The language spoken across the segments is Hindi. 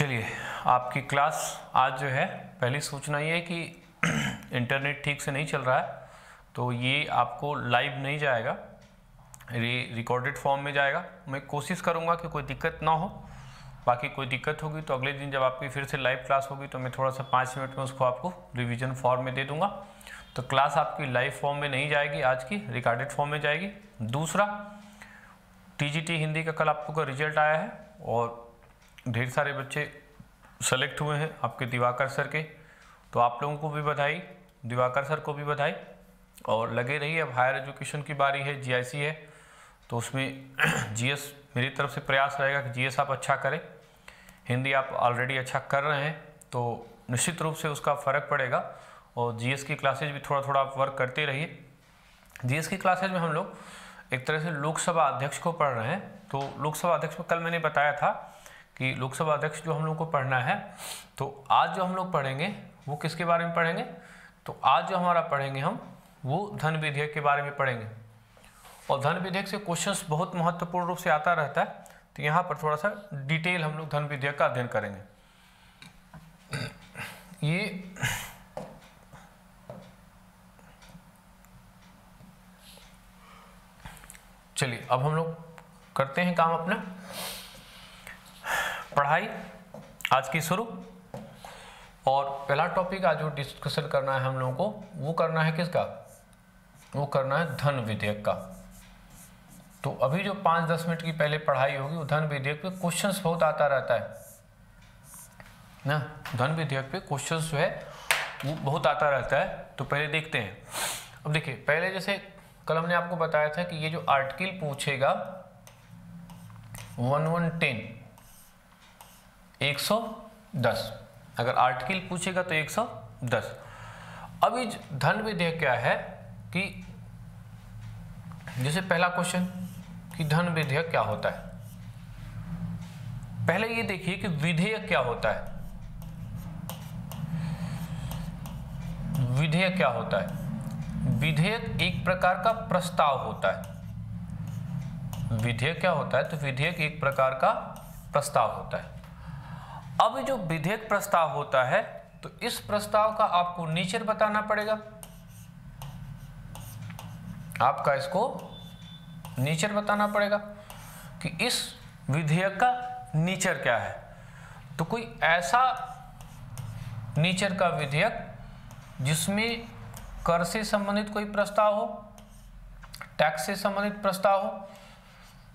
चलिए, आपकी क्लास आज जो है, पहली सूचना ये है कि इंटरनेट ठीक से नहीं चल रहा है, तो ये आपको लाइव नहीं जाएगा, रिकॉर्डेड फॉर्म में जाएगा। मैं कोशिश करूँगा कि कोई दिक्कत ना हो, बाकी कोई दिक्कत होगी तो अगले दिन जब आपकी फिर से लाइव क्लास होगी तो मैं थोड़ा सा 5 मिनट में उसको आपको रिवीजन फॉर्म में दे दूँगा। तो क्लास आपकी लाइव फॉर्म में नहीं जाएगी, आज की रिकॉर्डेड फॉर्म में जाएगी। दूसरा, टीजीटी हिंदी का कल आपको का रिजल्ट आया है और ढेर सारे बच्चे सेलेक्ट हुए हैं आपके दिवाकर सर के, तो आप लोगों को भी बधाई, दिवाकर सर को भी बधाई। और लगे रहिए, अब हायर एजुकेशन की बारी है, जीआईसी है, तो उसमें जीएस मेरी तरफ से प्रयास रहेगा कि जीएस आप अच्छा करें। हिंदी आप ऑलरेडी अच्छा कर रहे हैं तो निश्चित रूप से उसका फ़र्क पड़ेगा, और जीएस की क्लासेज भी थोड़ा थोड़ा आप वर्क करते रहिए। जीएस की क्लासेज में हम लोग एक तरह से लोकसभा अध्यक्ष को पढ़ रहे हैं, तो लोकसभा अध्यक्ष में कल मैंने बताया था कि लोकसभा अध्यक्ष जो हम लोग को पढ़ना है, तो आज जो हम लोग पढ़ेंगे वो किसके बारे में पढ़ेंगे, तो आज जो हमारा पढ़ेंगे हम वो धन विधेयक के बारे में पढ़ेंगे। और धन विधेयक से क्वेश्चंस बहुत महत्वपूर्ण रूप से आता रहता है, तो यहाँ पर थोड़ा सा डिटेल हम लोग धन विधेयक का अध्ययन करेंगे। ये चलिए, अब हम लोग करते हैं काम अपना, पढ़ाई आज की शुरू। और पहला टॉपिक आज जो डिस्कशन करना है हम लोगों को, वो करना है किसका, वो करना है धन विधेयक का। तो अभी जो 5-10 मिनट की पहले पढ़ाई होगी वो धन विधेयक पे क्वेश्चंस बहुत आता रहता है ना, धन विधेयक पे क्वेश्चंस जो है वो बहुत आता रहता है। तो पहले देखते हैं। अब देखिए, पहले जैसे कल हमने आपको बताया था कि ये जो आर्टिकल पूछेगा 110, अगर आर्टिकल पूछेगा तो 110। अभी धन विधेयक क्या है कि जैसे पहला क्वेश्चन कि धन विधेयक क्या होता है। पहले ये देखिए कि विधेयक क्या होता है। विधेयक क्या होता है? विधेयक एक प्रकार का प्रस्ताव होता है। विधेयक क्या होता है? तो विधेयक एक प्रकार का प्रस्ताव होता है। अब जो विधेयक प्रस्ताव होता है, तो इस प्रस्ताव का आपको नेचर बताना पड़ेगा। आपका इसको नेचर बताना पड़ेगा कि इस विधेयक का नेचर क्या है। तो कोई ऐसा नेचर का विधेयक जिसमें कर से संबंधित कोई प्रस्ताव हो, टैक्स से संबंधित प्रस्ताव हो,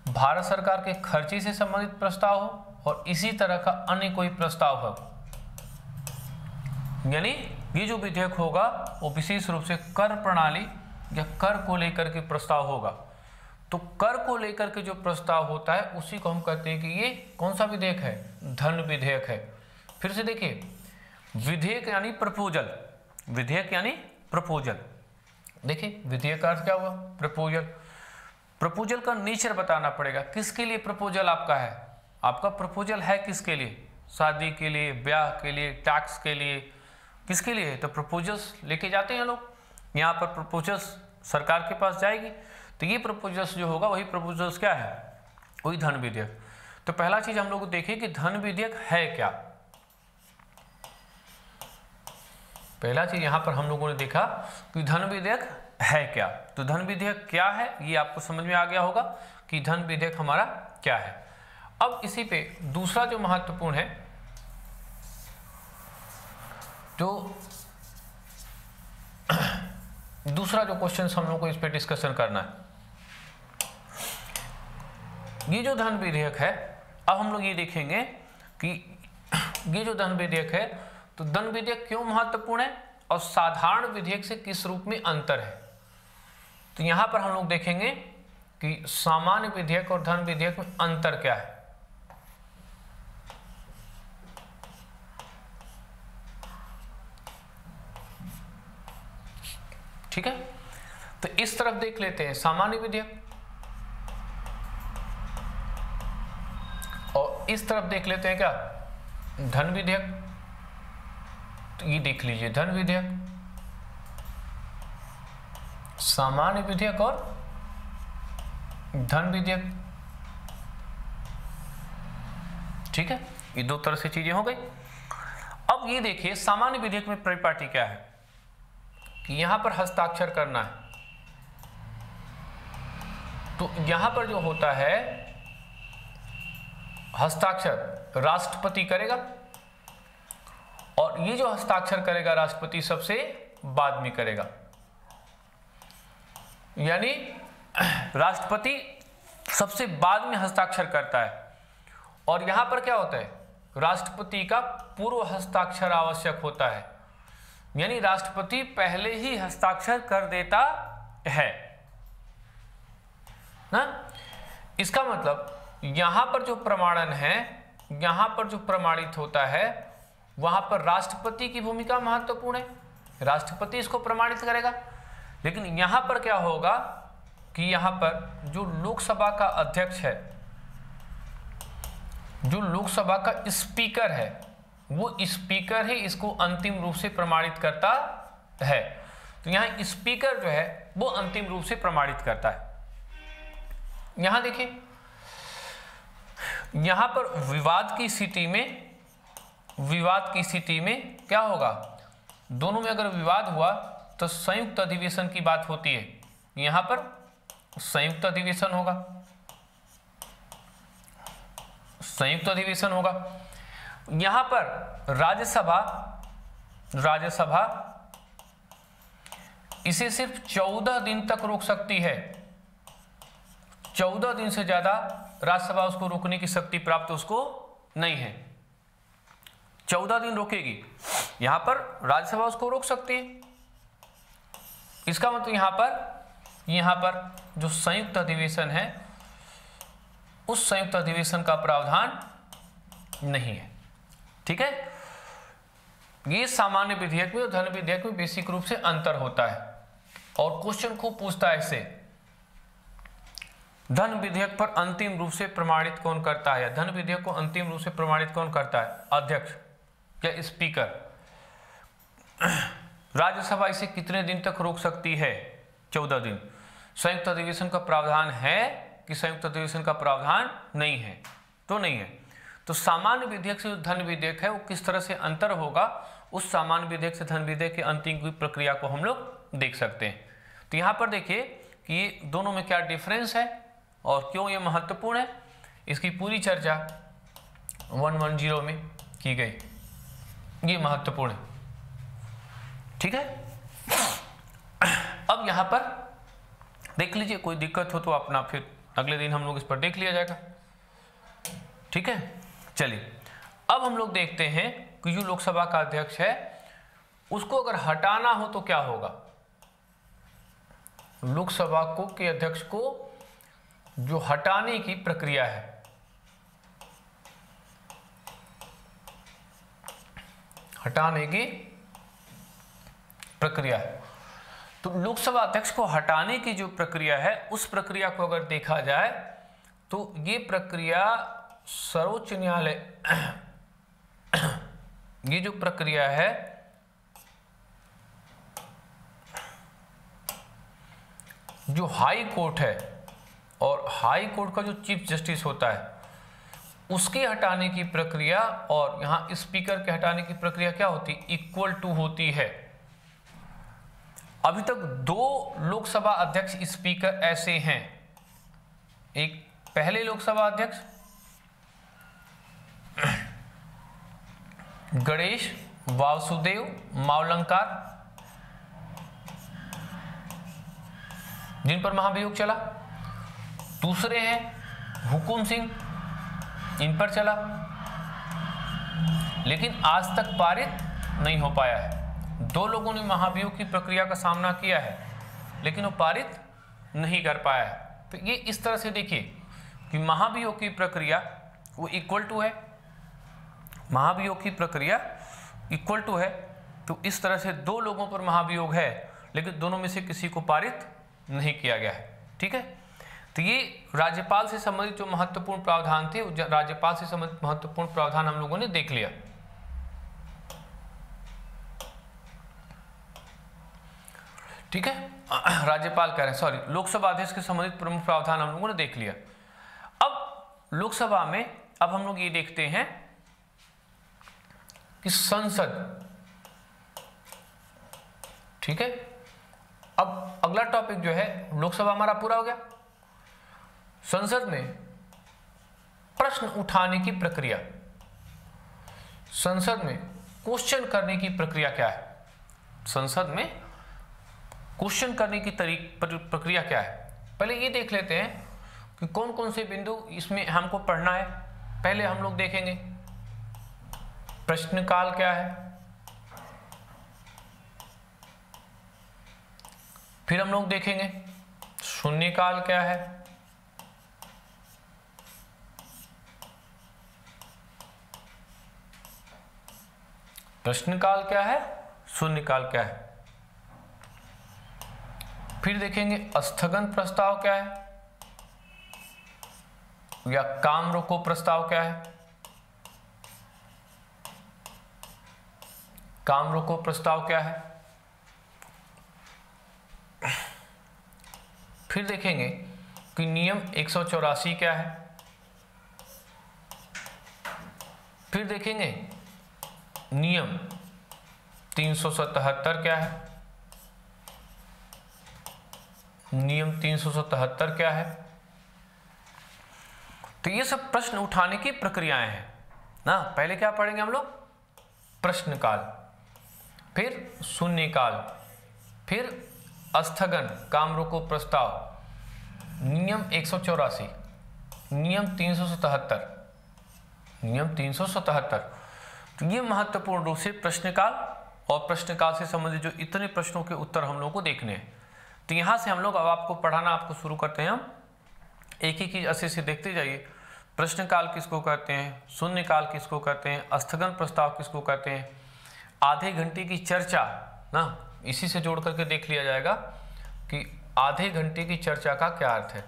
भारत सरकार के खर्चे से संबंधित प्रस्ताव हो, और इसी तरह का अन्य कोई प्रस्ताव हो। यानी ये जो विधेयक होगा वो विशेष रूप से कर प्रणाली या कर को लेकर के प्रस्ताव होगा। तो कर को लेकर के जो प्रस्ताव होता है उसी को हम कहते हैं कि ये कौन सा विधेयक है? धन विधेयक है। फिर से देखिए, विधेयक यानी प्रपोजल, विधेयक यानी प्रपोजल। देखिए, विधेयक का अर्थ क्या हुआ? प्रपोजल। प्रपोजल का नेचर बताना पड़ेगा। किसके लिए प्रपोजल आपका है? आपका प्रपोजल है किसके लिए? शादी के लिए, ब्याह के लिए, टैक्स के लिए, किसके लिए? तो प्रपोजल्स लेके जाते हैं लोग। यहाँ पर प्रपोजल्स सरकार के पास जाएगी, तो ये प्रपोजल्स जो होगा वही प्रपोजल्स क्या है? वही धन विधेयक। तो पहला चीज हम लोग देखें कि धन विधेयक है क्या। पहला चीज यहाँ पर हम लोगों ने देखा कि धन विधेयक है क्या। तो धन विधेयक क्या है ये आपको समझ में आ गया होगा कि धन विधेयक हमारा क्या है। अब इसी पे दूसरा जो महत्वपूर्ण है, जो दूसरा जो क्वेश्चन हम लोग को इस पे डिस्कशन करना है, ये जो धन विधेयक है, अब हम लोग ये देखेंगे कि ये जो धन विधेयक है, तो धन विधेयक क्यों महत्वपूर्ण है और साधारण विधेयक से किस रूप में अंतर है। तो यहां पर हम लोग देखेंगे कि सामान्य विधेयक और धन विधेयक में अंतर क्या है। ठीक है, तो इस तरफ देख लेते हैं सामान्य विधेयक, और इस तरफ देख लेते हैं क्या, धन विधेयक। तो ये देख लीजिए, धन विधेयक, सामान्य विधेयक और धन विधेयक। ठीक है, ये दो तरह से चीजें हो गई। अब ये देखिए सामान्य विधेयक में परिपाटी क्या है कि यहां पर हस्ताक्षर करना है, तो यहां पर जो होता है हस्ताक्षर राष्ट्रपति करेगा, और ये जो हस्ताक्षर करेगा राष्ट्रपति सबसे बाद में करेगा, यानी राष्ट्रपति सबसे बाद में हस्ताक्षर करता है। और यहां पर क्या होता है, राष्ट्रपति का पूर्व हस्ताक्षर आवश्यक होता है, यानी राष्ट्रपति पहले ही हस्ताक्षर कर देता है ना। इसका मतलब यहां पर जो प्रमाणन है, यहां पर जो प्रमाणित होता है वहां पर राष्ट्रपति की भूमिका महत्वपूर्ण है, राष्ट्रपति इसको प्रमाणित करेगा। लेकिन यहां पर क्या होगा कि यहां पर जो लोकसभा का अध्यक्ष है, जो लोकसभा का स्पीकर है, वो स्पीकर ही इसको अंतिम रूप से प्रमाणित करता है। तो यहां स्पीकर जो है वो अंतिम रूप से प्रमाणित करता है। यहां देखिए, यहां पर विवाद की स्थिति में क्या होगा, दोनों में अगर विवाद हुआ तो संयुक्त अधिवेशन की बात होती है। यहां पर संयुक्त अधिवेशन होगा, संयुक्त अधिवेशन होगा। यहां पर राज्यसभा इसे सिर्फ 14 दिन तक रोक सकती है, 14 दिन से ज्यादा राज्यसभा उसको रोकने की शक्ति प्राप्त उसको नहीं है। 14 दिन रोकेगी, यहां पर राज्यसभा उसको रोक सकती है। इसका मतलब यहां पर जो संयुक्त अधिवेशन है, उस संयुक्त अधिवेशन का प्रावधान नहीं है। ठीक है, ये सामान्य विधेयक में और धन विधेयक में बेसिक रूप से अंतर होता है। और क्वेश्चन खूब पूछता है इससे, धन विधेयक पर अंतिम रूप से प्रमाणित कौन करता है, या धन विधेयक को अंतिम रूप से प्रमाणित कौन करता है, अध्यक्ष या स्पीकर। राज्यसभा इसे कितने दिन तक रोक सकती है, 14 दिन। संयुक्त अधिवेशन का प्रावधान है कि संयुक्त अधिवेशन का प्रावधान नहीं है, तो नहीं है। तो सामान्य विधेयक से जो धन विधेयक है वो किस तरह से अंतर होगा, उस सामान्य विधेयक से धन विधेयक की अंतिम प्रक्रिया को हम लोग देख सकते हैं। तो यहाँ पर देखिए कि ये दोनों में क्या डिफरेंस है और क्यों ये महत्वपूर्ण है, इसकी पूरी चर्चा 110 में की गई, ये महत्वपूर्ण है। ठीक है, अब यहां पर देख लीजिए, कोई दिक्कत हो तो अपना फिर अगले दिन हम लोग इस पर देख लिया जाएगा। ठीक है, चलिए अब हम लोग देखते हैं कि जो लोकसभा का अध्यक्ष है उसको अगर हटाना हो तो क्या होगा। लोकसभा को के अध्यक्ष को जो हटाने की प्रक्रिया है, हटाने की प्रक्रिया है, तो लोकसभा अध्यक्ष को हटाने की जो प्रक्रिया है, उस प्रक्रिया को अगर देखा जाए तो ये प्रक्रिया सर्वोच्च न्यायालय ये जो प्रक्रिया है जो हाई कोर्ट है, और हाई कोर्ट का जो चीफ जस्टिस होता है उसके हटाने की प्रक्रिया और यहां स्पीकर के हटाने की प्रक्रिया क्या होती है, इक्वल टू होती है। अभी तक 2 लोकसभा अध्यक्ष स्पीकर ऐसे हैं, एक पहले लोकसभा अध्यक्ष गणेश वासुदेव मावलंकर, जिन पर महाभियोग चला। दूसरे हैं हुकुम सिंह, इन पर चला, लेकिन आज तक पारित नहीं हो पाया है। 2 लोगों ने महाभियोग की प्रक्रिया का सामना किया है, लेकिन वो पारित नहीं कर पाया है। तो ये इस तरह से देखिए कि महाभियोग की प्रक्रिया वो इक्वल टू है, महाभियोग की प्रक्रिया इक्वल टू है। तो इस तरह से 2 लोगों पर महाभियोग है, लेकिन दोनों में से किसी को पारित नहीं किया गया है। ठीक है, तो ये राज्यपाल से संबंधित जो महत्वपूर्ण प्रावधान थे, राज्यपाल से संबंधित महत्वपूर्ण प्रावधान हम लोगों ने देख लिया। ठीक है, राज्यपाल कह रहे हैं, सॉरी, लोकसभा अध्यक्ष के संबंधित प्रमुख प्रावधान हम लोगों ने देख लिया। अब लोकसभा में अब हम लोग ये देखते हैं कि संसद, ठीक है। अब अगला टॉपिक जो है, लोकसभा हमारा पूरा हो गया। संसद में प्रश्न उठाने की प्रक्रिया, संसद में क्वेश्चन करने की प्रक्रिया क्या है, संसद में क्वेश्चन करने की प्रक्रिया क्या है। पहले ये देख लेते हैं कि कौन कौन से बिंदु इसमें हमको पढ़ना है। पहले हम लोग देखेंगे प्रश्नकाल क्या है, फिर हम लोग देखेंगे शून्यकाल क्या है, प्रश्नकाल क्या है, शून्यकाल क्या है, फिर देखेंगे स्थगन प्रस्ताव क्या है या काम रोको प्रस्ताव क्या है, काम रोको प्रस्ताव क्या है, फिर देखेंगे कि नियम 184 क्या है, फिर देखेंगे नियम 377 क्या है, नियम 377 क्या है। तो ये सब प्रश्न उठाने की प्रक्रियाएं हैं ना। पहले क्या पढ़ेंगे हम लोग, प्रश्नकाल, फिर शून्यकाल, फिर स्थगन काम रोको प्रस्ताव, नियम 184, नियम 377, नियम 377। तो ये महत्वपूर्ण रूप से प्रश्नकाल और प्रश्नकाल से संबंधित जो इतने प्रश्नों के उत्तर हम लोग को देखने हैं। तो यहाँ से हम लोग अब आपको पढ़ाना आपको शुरू करते हैं। हम एक ही चीज अच्छे से देखते जाइए। प्रश्नकाल किसको कहते हैं, शून्यकाल किसको कहते हैं, स्थगन प्रस्ताव किसको कहते हैं, आधे घंटे की चर्चा ना, इसी से जोड़ करके देख लिया जाएगा कि आधे घंटे की चर्चा का क्या अर्थ है।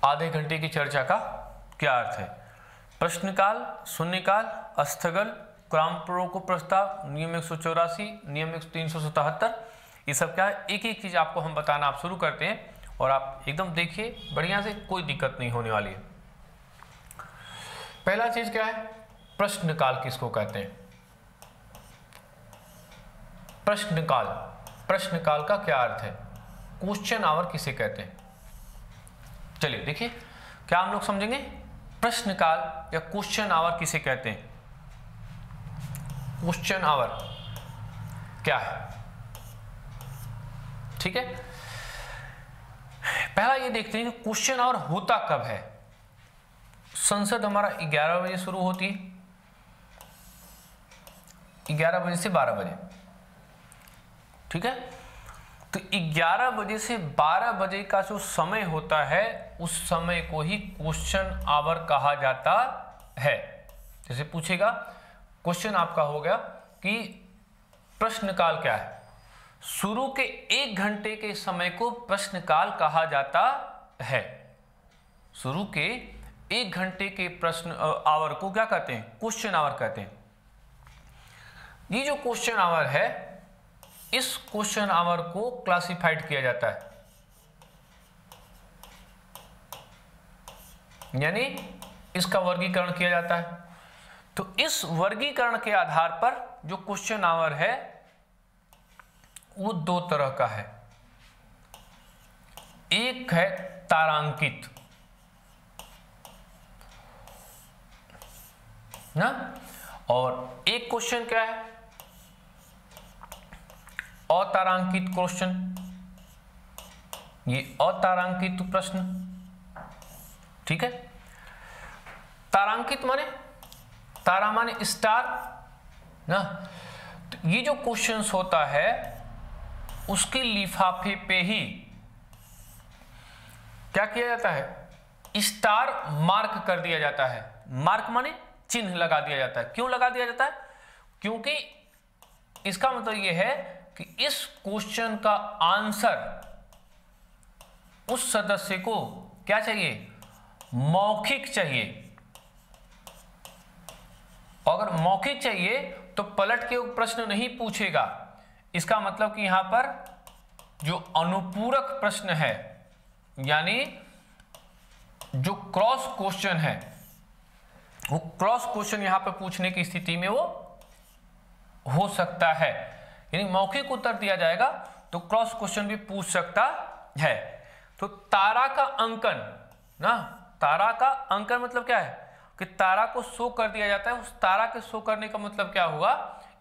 आधे घंटे की चर्चा का क्या अर्थ है। प्रश्नकाल, शून्यकाल, स्थगन, काम रोको प्रस्ताव, नियम 184, नियम 377, ये सब क्या है, एक एक चीज आपको हम बताना आप शुरू करते हैं और आप एकदम देखिए बढ़िया से, कोई दिक्कत नहीं होने वाली है। पहला चीज क्या है, प्रश्नकाल किसको कहते हैं। प्रश्नकाल, प्रश्नकाल का क्या अर्थ है, क्वेश्चन आवर किसे कहते हैं। चलिए देखिए क्या हम लोग समझेंगे, प्रश्नकाल या क्वेश्चन आवर किसे कहते हैं। क्वेश्चन आवर क्या है, ठीक है। पहला ये देखते हैं कि क्वेश्चन आवर होता कब है। संसद हमारा 11 बजे शुरू होती है, 11 बजे से 12 बजे, ठीक है। तो 11 बजे से 12 बजे का जो समय होता है, उस समय को ही क्वेश्चन आवर कहा जाता है। जैसे पूछेगा, क्वेश्चन आपका हो गया कि प्रश्नकाल क्या है, शुरू के 1 घंटे के समय को प्रश्नकाल कहा जाता है। शुरू के 1 घंटे के प्रश्न आवर को क्या कहते हैं, क्वेश्चन आवर कहते हैं। ये जो क्वेश्चन आवर है, इस क्वेश्चन आवर को क्लासिफाइड किया जाता है, यानी इसका वर्गीकरण किया जाता है। तो इस वर्गीकरण के आधार पर जो क्वेश्चन आवर है वो 2 तरह का है। एक है तारांकित ना, और एक क्वेश्चन क्या है, अतारांकित क्वेश्चन। ये अतारांकित प्रश्न, ठीक है। तारांकित माने, तारा माने स्टार ना। तो ये जो क्वेश्चंस होता है उसके लिफाफे पे ही क्या किया जाता है, स्टार मार्क कर दिया जाता है। मार्क माने चिन्ह लगा दिया जाता है। क्यों लगा दिया जाता है, क्योंकि इसका मतलब यह है कि इस क्वेश्चन का आंसर उस सदस्य को क्या चाहिए, मौखिक चाहिए। अगर मौखिक चाहिए तो पलट के प्रश्न नहीं पूछेगा। इसका मतलब कि यहां पर जो अनुपूरक प्रश्न है यानी जो क्रॉस क्वेश्चन है, वो क्रॉस क्वेश्चन यहां पर पूछने की स्थिति में वो हो सकता है, यानी मौखिक उत्तर दिया जाएगा तो क्रॉस क्वेश्चन भी पूछ सकता है। तो तारा का अंकन ना, तारा का अंकन मतलब क्या है कि तारा को शो कर दिया जाता है। उस तारा के शो करने का मतलब क्या हुआ,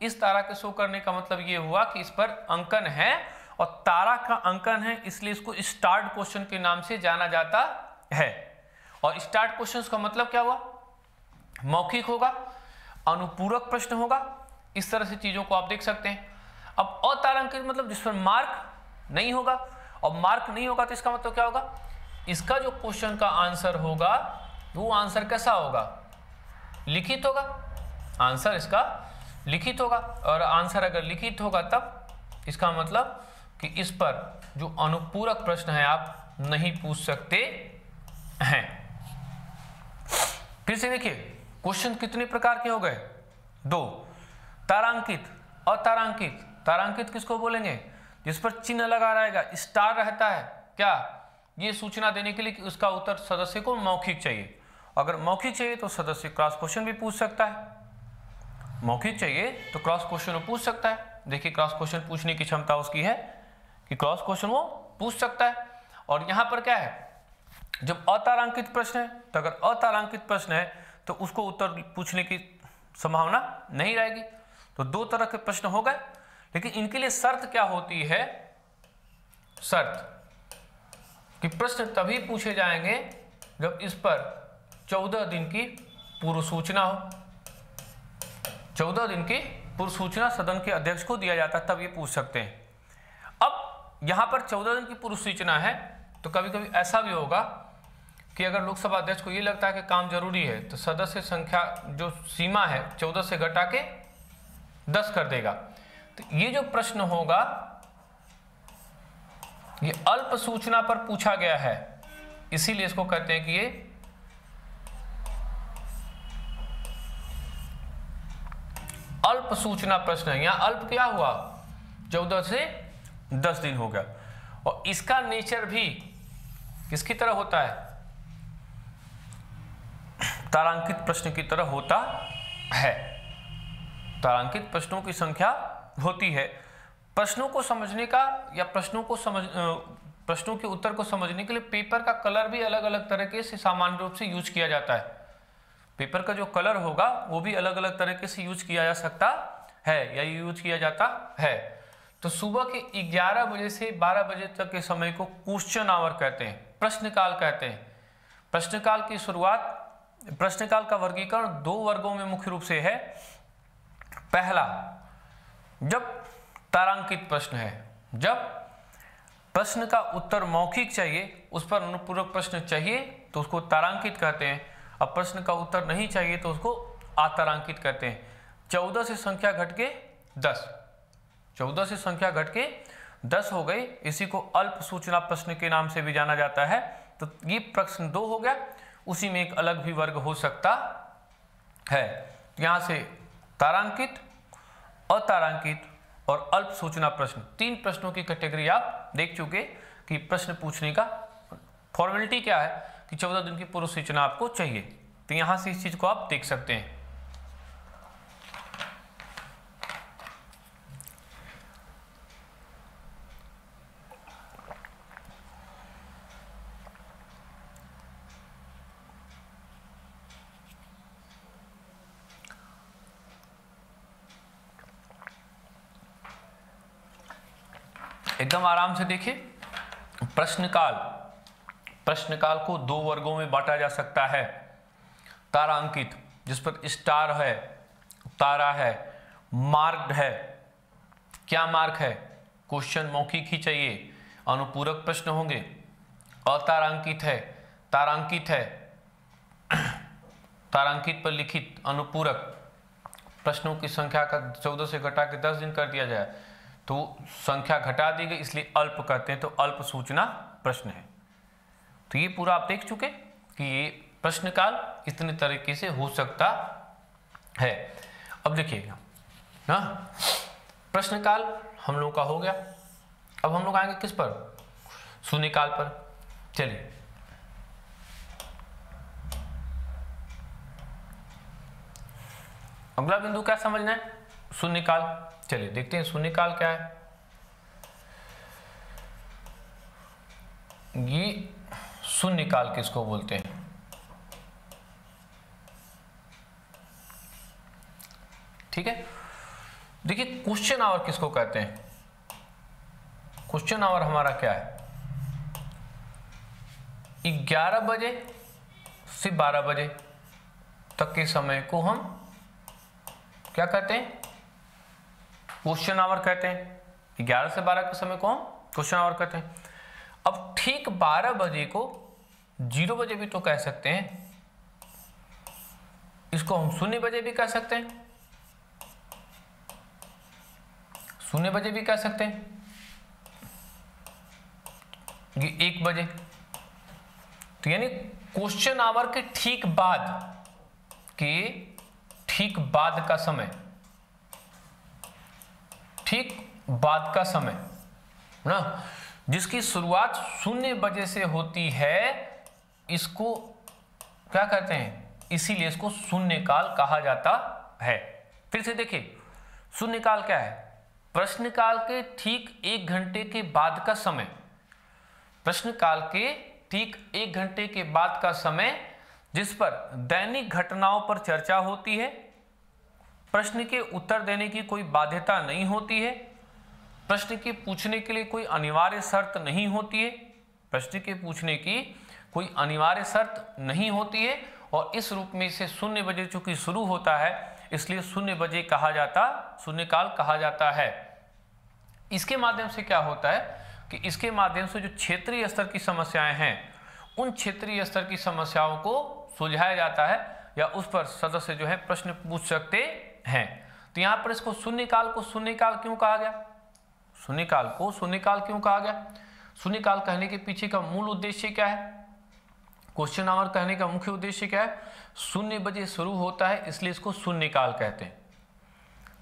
इस तारा के शो करने का मतलब ये हुआ कि इस पर अंकन है और तारा का अंकन है, इसलिए इसको स्टार्ट क्वेश्चन के नाम से जाना जाता है। और स्टार्ट क्वेश्चन का मतलब क्या हुआ, मौखिक होगा, अनुपूरक प्रश्न होगा, इस तरह से चीजों को आप देख सकते हैं। अब अतारांकित मतलब जिस पर मार्क नहीं होगा, और मार्क नहीं होगा तो इसका मतलब क्या होगा, इसका जो क्वेश्चन का आंसर होगा वो आंसर कैसा होगा, लिखित होगा, आंसर इसका लिखित होगा। और आंसर अगर लिखित होगा तब इसका मतलब कि इस पर जो अनुपूरक प्रश्न है आप नहीं पूछ सकते हैं। फिर से देखिए क्वेश्चन कितने प्रकार के हो गए, 2। तारांकित, अतारांकित। तारांकित किसको बोलेंगे, जिस पर चिन्ह लगा रहेगा, स्टार रहता है, क्या, ये सूचना देने के लिए कि उसका उत्तर सदस्य को मौखिक चाहिए। अगर मौखिक चाहिए तो सदस्य क्रॉस क्वेश्चन भी पूछ सकता है, मौखिक चाहिए तो क्रॉस क्वेश्चन वो पूछ सकता है। देखिए क्रॉस क्वेश्चन पूछने की क्षमता उसकी है कि क्रॉस क्वेश्चन वो पूछ सकता है। और यहां पर क्या है, जब अतारांकित प्रश्न है तो अगर अतारांकित प्रश्न है तो उसको उत्तर पूछने की संभावना नहीं रहेगी। तो 2 तरह के प्रश्न हो गए, लेकिन इनके लिए शर्त क्या होती है, शर्त कि प्रश्न तभी पूछे जाएंगे जब इस पर 14 दिन की पूर्व सूचना हो। 14 दिन की पूर्व सूचना सदन के अध्यक्ष को दिया जाता है, तब ये पूछ सकते हैं। अब यहां पर 14 दिन की पूर्व सूचना है तो कभी कभी ऐसा भी होगा कि अगर लोकसभा अध्यक्ष को ये लगता है कि काम जरूरी है तो सदस्य संख्या जो सीमा है 14 से घटा के 10 कर देगा। तो ये जो प्रश्न होगा ये अल्प सूचना पर पूछा गया है, इसीलिए इसको कहते हैं कि ये अल्प सूचना प्रश्न है। यहां अल्प क्या हुआ, 14 से 10 दिन हो गया। और इसका नेचर भी किसकी तरह होता है, तारांकित प्रश्न की तरह होता है। तारांकित प्रश्नों की संख्या होती है। प्रश्नों को समझने का या प्रश्नों के उत्तर को समझने के लिए पेपर का कलर भी अलग अलग तरीके से सामान्य रूप से यूज किया जाता है। पेपर का जो कलर होगा वो भी अलग अलग तरीके से यूज किया जा सकता है या यूज किया जाता है। तो सुबह के 11 बजे से 12 बजे तक के समय को क्वेश्चन आवर कहते हैं, प्रश्नकाल कहते हैं। प्रश्नकाल की शुरुआत, प्रश्नकाल का वर्गीकरण 2 वर्गों में मुख्य रूप से है। पहला, जब तारांकित प्रश्न है, जब प्रश्न का उत्तर मौखिक चाहिए, उस पर अनुपूरक प्रश्न चाहिए तो उसको तारांकित कहते हैं। अब प्रश्न का उत्तर नहीं चाहिए तो उसको अतारांकित कहते हैं। 14 से संख्या घट के 10, 14 से संख्या घट के 10 हो गई, इसी को अल्प सूचना प्रश्न के नाम से भी जाना जाता है। तो ये प्रश्न 2 हो गया, उसी में एक अलग भी वर्ग हो सकता है। यहां से तारांकित, अतारांकित और अल्प सूचना प्रश्न, 3 प्रश्नों की कैटेगरी आप देख चुके कि प्रश्न पूछने का फॉर्मेलिटी क्या है कि 14 दिन की पूर्व सूचना आपको चाहिए। तो यहां से इस चीज को आप देख सकते हैं। एकदम आराम से देखिए, प्रश्नकाल, प्रश्नकाल को 2 वर्गों में बांटा जा सकता है। तारांकित जिस पर स्टार है, तारा है, मार्क्ड है। क्या मार्क है, क्वेश्चन मौखिक ही चाहिए, अनुपूरक प्रश्न होंगे। अतारांकित है, तारांकित है, तारांकित पर लिखित अनुपूरक प्रश्नों की संख्या का 14 से घटा के 10 दिन कर दिया जाए तो संख्या घटा दी गई, इसलिए अल्प कहते हैं। तो अल्प सूचना प्रश्न है। तो ये पूरा आप देख चुके कि ये प्रश्नकाल इतने तरीके से हो सकता है। अब देखिएगा ना, प्रश्नकाल हम लोग का हो गया। अब हम लोग आएंगे किस पर, शून्यकाल पर। चलिए अगला बिंदु क्या समझना है, शून्यकाल। चलिए देखते हैं शून्यकाल क्या है। ये शून्यकाल किसको बोलते हैं, ठीक है। देखिए क्वेश्चन आवर किसको कहते हैं, क्वेश्चन आवर हमारा क्या है, 11 बजे से 12 बजे तक के समय को हम क्या कहते हैं, क्वेश्चन आवर कहते हैं। 11 से 12 के समय को हम क्वेश्चन आवर कहते हैं। अब ठीक 12 बजे को 0 बजे भी तो कह सकते हैं, इसको हम 0 बजे भी कह सकते हैं, 0 बजे भी कह सकते हैं, ये 1 बजे। तो यानी क्वेश्चन आवर के ठीक बाद का समय, ठीक बाद का समय ना, जिसकी शुरुआत 0 बजे से होती है, इसको क्या कहते हैं, इसीलिए इसको शून्यकाल कहा जाता है। फिर से देखिए शून्यकाल क्या है, प्रश्नकाल के ठीक 1 घंटे के बाद का समय, प्रश्नकाल के ठीक 1 घंटे के बाद का समय जिस पर दैनिक घटनाओं पर चर्चा होती है, प्रश्न के उत्तर देने की कोई बाध्यता नहीं होती है, प्रश्न के पूछने के लिए कोई अनिवार्य शर्त नहीं होती है, प्रश्न के पूछने की कोई अनिवार्य शर्त नहीं होती है, और इस रूप में इसे 0 बजे चूंकि शुरू होता है इसलिए 0 बजे कहा जाता, शून्यकाल कहा जाता है। इसके माध्यम से क्या होता है कि इसके माध्यम से जो क्षेत्रीय स्तर की समस्याएं हैं, उन क्षेत्रीय स्तर की समस्याओं को सुलझाया जाता है, या उस पर सदस्य जो है प्रश्न पूछ सकते हैं। तो यहाँ पर इसको शून्यकाल को शून्यकाल क्यों कहा गया, शून्यकाल को शून्यकाल क्यों कहा गया, शून्यकाल कहने के पीछे का मूल उद्देश्य क्या है, क्वेश्चन आवर कहने का मुख्य उद्देश्य क्या है, 0 बजे शुरू होता है इसलिए इसको शून्यकाल कहते हैं,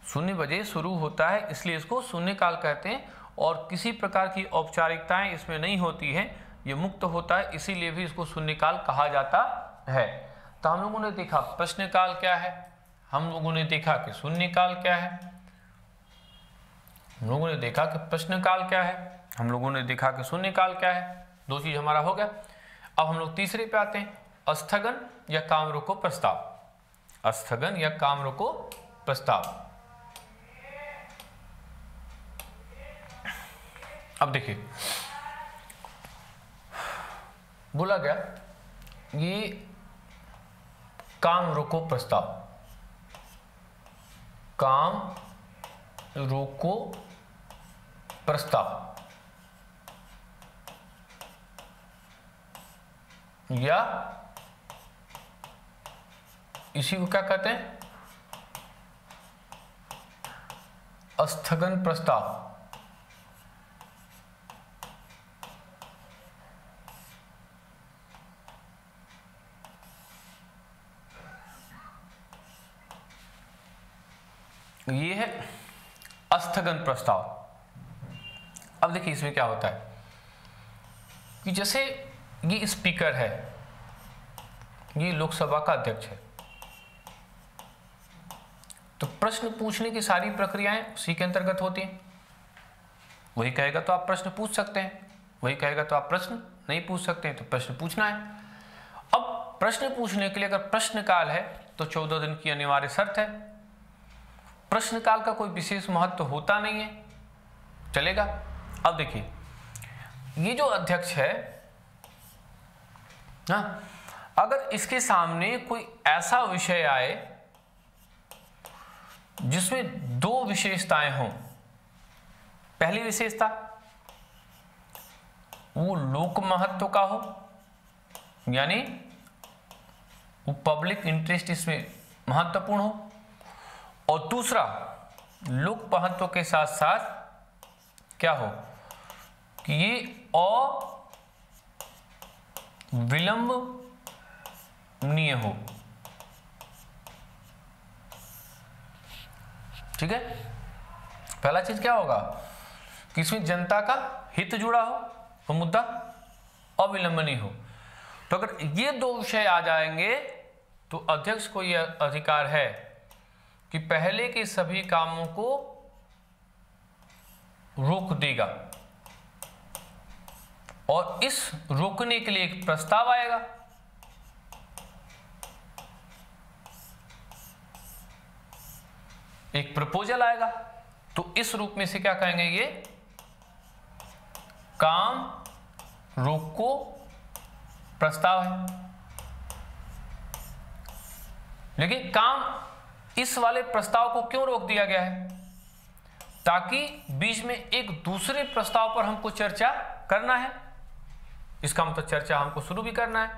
0 बजे शुरू होता है इसलिए इसको शून्यकाल कहते हैं, और किसी प्रकार की औपचारिकताएं इसमें नहीं होती हैं, ये मुक्त होता है, इसीलिए भी इसको शून्यकाल कहा जाता है। तो हम लोगों ने देखा प्रश्नकाल क्या है, हम लोगों ने देखा कि शून्यकाल क्या है, हम लोगों ने देखा कि प्रश्नकाल क्या है, हम लोगों ने देखा कि शून्यकाल क्या है। 2 चीज हमारा हो गया। अब हम लोग तीसरे पे आते हैं, स्थगन या काम रोको प्रस्ताव, स्थगन या काम रोको प्रस्ताव। अब देखिए बोला गया ये काम रोको प्रस्ताव, काम रोको प्रस्ताव, या इसी को क्या कहते हैं, स्थगन प्रस्ताव। ये है स्थगन प्रस्ताव। अब देखिए इसमें क्या होता है कि जैसे ये स्पीकर है, ये लोकसभा का अध्यक्ष है, तो प्रश्न पूछने की सारी प्रक्रियाएं उसी के अंतर्गत होती हैं। वही कहेगा तो आप प्रश्न पूछ सकते हैं, वही कहेगा तो आप प्रश्न नहीं पूछ सकते हैं, तो प्रश्न पूछना है। अब प्रश्न पूछने के लिए अगर प्रश्नकाल है तो 14 दिन की अनिवार्य शर्त है। प्रश्नकाल का कोई विशेष महत्व होता नहीं है, चलेगा। अब देखिए ये जो अध्यक्ष है ना, अगर इसके सामने कोई ऐसा विषय आए जिसमें 2 विशेषताएं हों, पहली विशेषता वो लोक महत्व का हो, यानी वो पब्लिक इंटरेस्ट इसमें महत्वपूर्ण हो, और दूसरा लोक महत्व के साथ साथ क्या हो कि ये अविलंबनीय हो, ठीक है। पहला चीज क्या होगा कि इसमें जनता का हित जुड़ा हो और मुद्दा अविलंबनीय हो। तो अगर ये दो विषय आ जाएंगे तो अध्यक्ष को यह अधिकार है कि पहले के सभी कामों को रोक देगा और इस रोकने के लिए एक प्रस्ताव आएगा। एक प्रपोजल आएगा, तो इस रूप में से क्या कहेंगे, ये काम रोको प्रस्ताव है। लेकिन काम इस वाले प्रस्ताव को क्यों रोक दिया गया है, ताकि बीच में एक दूसरे प्रस्ताव पर हमको चर्चा करना है। इसका मतलब चर्चा हमको शुरू भी करना है,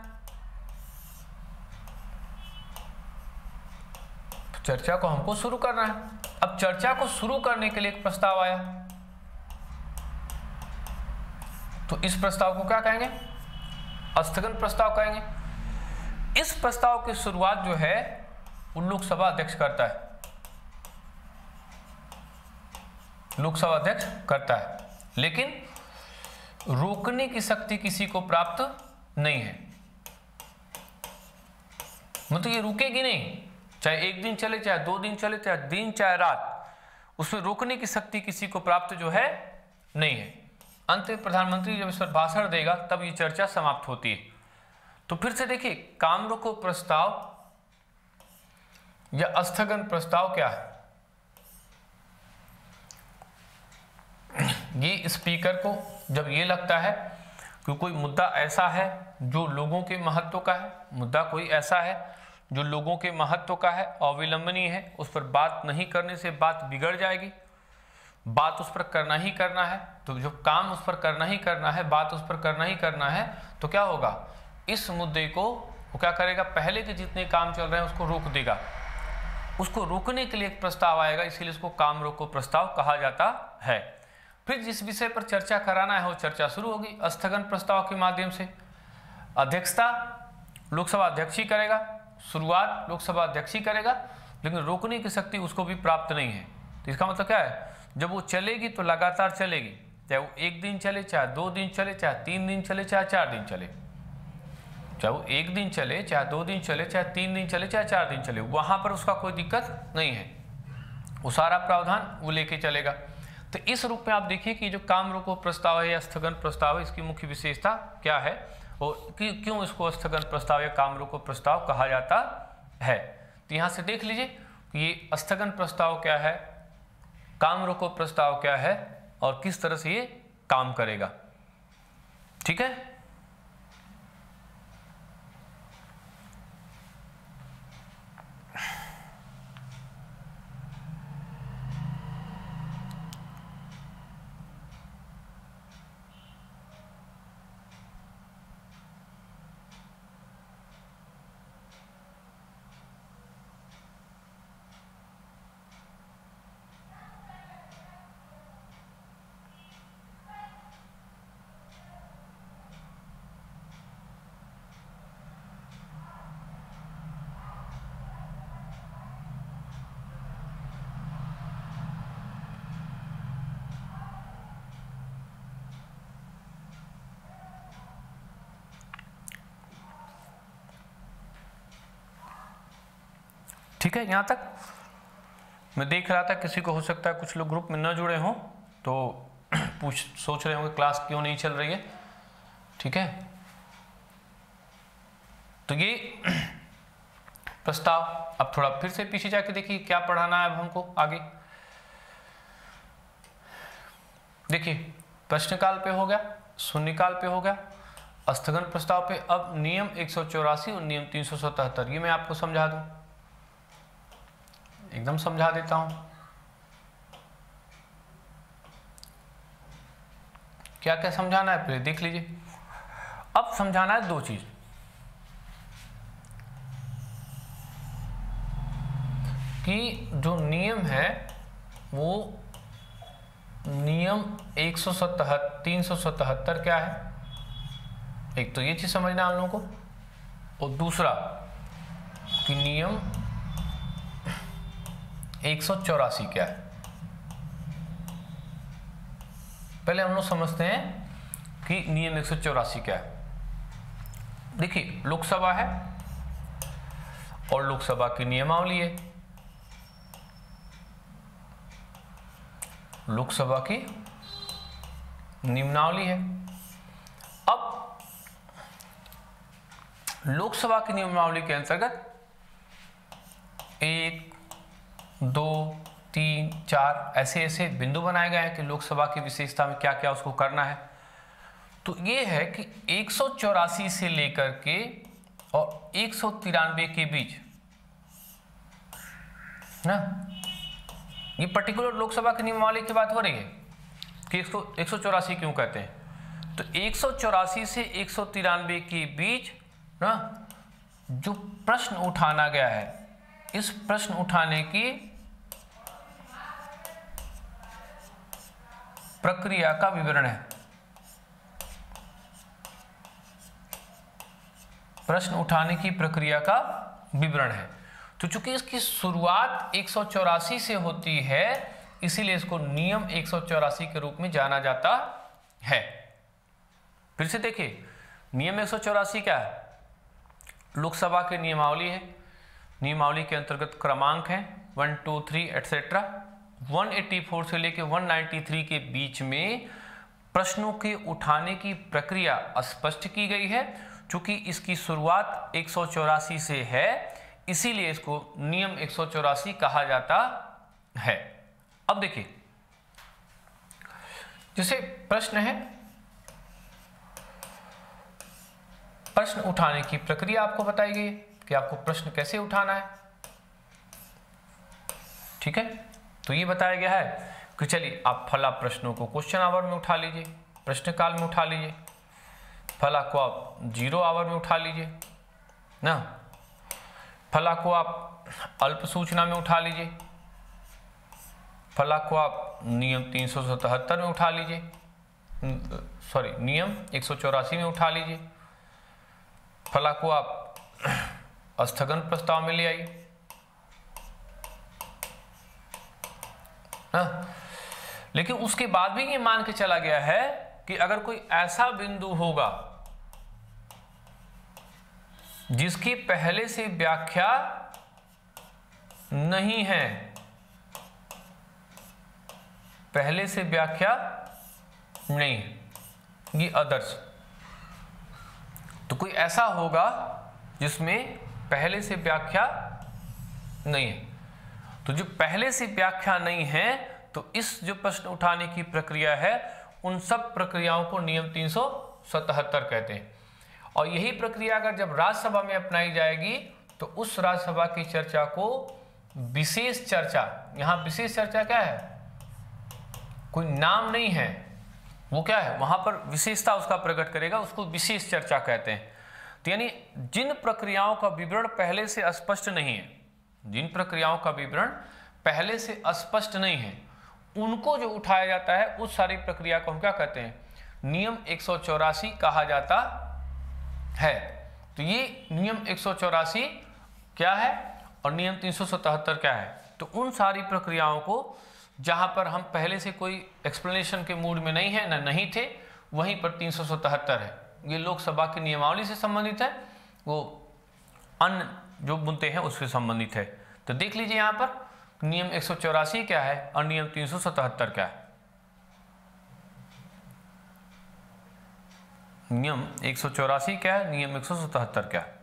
तो चर्चा को हमको शुरू करना है। अब चर्चा को शुरू करने के लिए एक प्रस्ताव आया, तो इस प्रस्ताव को क्या कहेंगे, स्थगन प्रस्ताव कहेंगे। इस प्रस्ताव की शुरुआत जो है वो लोकसभा अध्यक्ष करता है, लोकसभा अध्यक्ष करता है, लेकिन रोकने की शक्ति किसी को प्राप्त नहीं है। मतलब ये रुकेगी नहीं, चाहे एक दिन चले, चाहे 2 दिन चले, चाहे दिन, चाहे रात, उसमें रोकने की शक्ति किसी को प्राप्त जो है नहीं है। अंत में प्रधानमंत्री जब इस पर भाषण देगा तब ये चर्चा समाप्त होती है। तो फिर से देखिए, काम रोको प्रस्ताव या स्थगन प्रस्ताव क्या है। ये स्पीकर को जब ये लगता है कि कोई मुद्दा ऐसा है जो लोगों के महत्व का है, मुद्दा कोई ऐसा है जो लोगों के महत्व का है, अविलंबनीय है, उस पर बात नहीं करने से बात बिगड़ जाएगी, बात उस पर करना ही करना है, तो जो काम उस पर करना ही करना है, बात उस पर करना ही करना है, तो क्या होगा, इस मुद्दे को वो क्या करेगा, पहले के जितने काम चल रहे हैं उसको रोक देगा। उसको रोकने के लिए एक प्रस्ताव आएगा, इसीलिए उसको काम रोको प्रस्ताव कहा जाता है। फिर जिस विषय पर चर्चा कराना है वो चर्चा शुरू होगी स्थगन प्रस्ताव के माध्यम से। अध्यक्षता लोकसभा अध्यक्ष ही करेगा, शुरुआत लोकसभा अध्यक्ष ही करेगा, लेकिन रोकने की शक्ति उसको भी प्राप्त नहीं है। तो इसका मतलब क्या है, जब वो चलेगी तो लगातार चलेगी, चाहे वो 1 दिन चले, चाहे 2 दिन चले, चाहे 3 दिन चले, चाहे 4 दिन चले, चाहे वो 1 दिन चले, चाहे 2 दिन चले, चाहे 3 दिन चले, चाहे 4 दिन चले, वहां पर उसका कोई दिक्कत नहीं है, वो सारा प्रावधान वो लेके चलेगा। तो इस रूप में आप देखिए कि जो काम रोको प्रस्ताव है या स्थगन प्रस्ताव है, इसकी मुख्य विशेषता क्या है और क्यों इसको स्थगन प्रस्ताव या काम रोको प्रस्ताव कहा जाता है। तो यहाँ से देख लीजिए कि ये स्थगन प्रस्ताव क्या है, काम रोको प्रस्ताव क्या है और किस तरह से ये काम करेगा। ठीक है, ठीक है। यहाँ तक मैं देख रहा था, किसी को हो सकता है कुछ लोग ग्रुप में न जुड़े हों तो सोच रहे होंगे क्लास क्यों नहीं चल रही है। ठीक है, तो ये प्रस्ताव, अब थोड़ा फिर से पीछे जाके देखिए क्या पढ़ाना है अब हमको आगे। देखिए प्रश्नकाल पे हो गया, शून्यकाल पे हो गया, स्थगन प्रस्ताव पे अब नियम 184 और नियम 377 ये मैं आपको समझा दूं, एकदम समझा देता हूं। क्या क्या समझाना है पहले देख लीजिए। अब समझाना है 2 चीज, कि जो नियम है वो नियम 377 क्या है, एक तो ये चीज समझना हम लोगों को, और दूसरा कि नियम 184 क्या है। पहले हम लोग समझते हैं कि नियम 184 क्या है। देखिए, लोकसभा है और लोकसभा की नियमावली है। लोकसभा की नियमावली है। अब लोकसभा की नियमावली के अंतर्गत 1, 2, 3, 4 ऐसे ऐसे बिंदु बनाए गए हैं कि लोकसभा की विशेषता में क्या क्या उसको करना है। तो ये है कि 184 से लेकर के और 193 के बीच ना, ये पर्टिकुलर लोकसभा की नियमावली की बात हो रही है कि 184 क्यों कहते हैं। तो 184 से 193 के बीच ना जो प्रश्न उठाना गया है, इस प्रश्न उठाने की प्रक्रिया का विवरण है। प्रश्न उठाने की प्रक्रिया का विवरण है। तो चूंकि इसकी शुरुआत 184 से होती है, इसीलिए इसको नियम 184 के रूप में जाना जाता है। फिर से देखिए, नियम 184 क्या है? लोकसभा की नियमावली है। नियमावली के अंतर्गत क्रमांक है 1, 2, 3 एटसेट्रा। 184 से लेकर 193 के बीच में प्रश्नों के उठाने की प्रक्रिया स्पष्ट की गई है। चूंकि इसकी शुरुआत 184 से है, इसीलिए इसको नियम 184 कहा जाता है। अब देखिए, जैसे प्रश्न है, प्रश्न उठाने की प्रक्रिया आपको बताई गई है कि आपको प्रश्न कैसे उठाना है। ठीक है, तो ये बताया गया है कि चलिए आप फला प्रश्नों को क्वेश्चन आवर में उठा लीजिए, प्रश्नकाल में उठा लीजिए, फला को आप 0 आवर में उठा लीजिए ना, फला को आप अल्प सूचना में उठा लीजिए, फला को आप नियम 377 में उठा लीजिए, नियम 184 में उठा लीजिए, फला को आप स्थगन प्रस्ताव में ले आइए ना। लेकिन उसके बाद भी ये मान के चला गया है कि अगर कोई ऐसा बिंदु होगा जिसकी पहले से व्याख्या नहीं है, पहले से व्याख्या नहीं है, ये आदर्श, तो कोई ऐसा होगा जिसमें पहले से व्याख्या नहीं है। तो जो पहले से व्याख्या नहीं है, तो इस जो प्रश्न उठाने की प्रक्रिया है, उन सब प्रक्रियाओं को नियम 377 कहते हैं। और यही प्रक्रिया अगर जब राज्यसभा में अपनाई जाएगी, तो उस राज्यसभा की चर्चा को विशेष चर्चा, यहां विशेष चर्चा क्या है? कोई नाम नहीं है, वो क्या है? वहां पर विशेषता उसका प्रकट करेगा, उसको विशेष चर्चा कहते हैं। तो यानी जिन प्रक्रियाओं का विवरण पहले से स्पष्ट नहीं है, जिन प्रक्रियाओं का विवरण पहले से स्पष्ट नहीं है, उनको जो उठाया जाता है, उस सारी प्रक्रिया को हम क्या कहते हैं? नियम 184 कहा जाता है। तो ये नियम 184 क्या है और नियम 377 क्या है? तो उन सारी प्रक्रियाओं को जहां पर हम पहले से कोई एक्सप्लेनेशन के मूड में नहीं है, ना नहीं थे, वहीं पर 377 है। ये लोकसभा की नियमावली से संबंधित है, वो अन्य जो मुद्दे हैं उससे संबंधित है। तो देख लीजिए यहाँ पर नियम 184 क्या है और नियम 377 क्या है। नियम 184 क्या है, नियम 177 क्या है?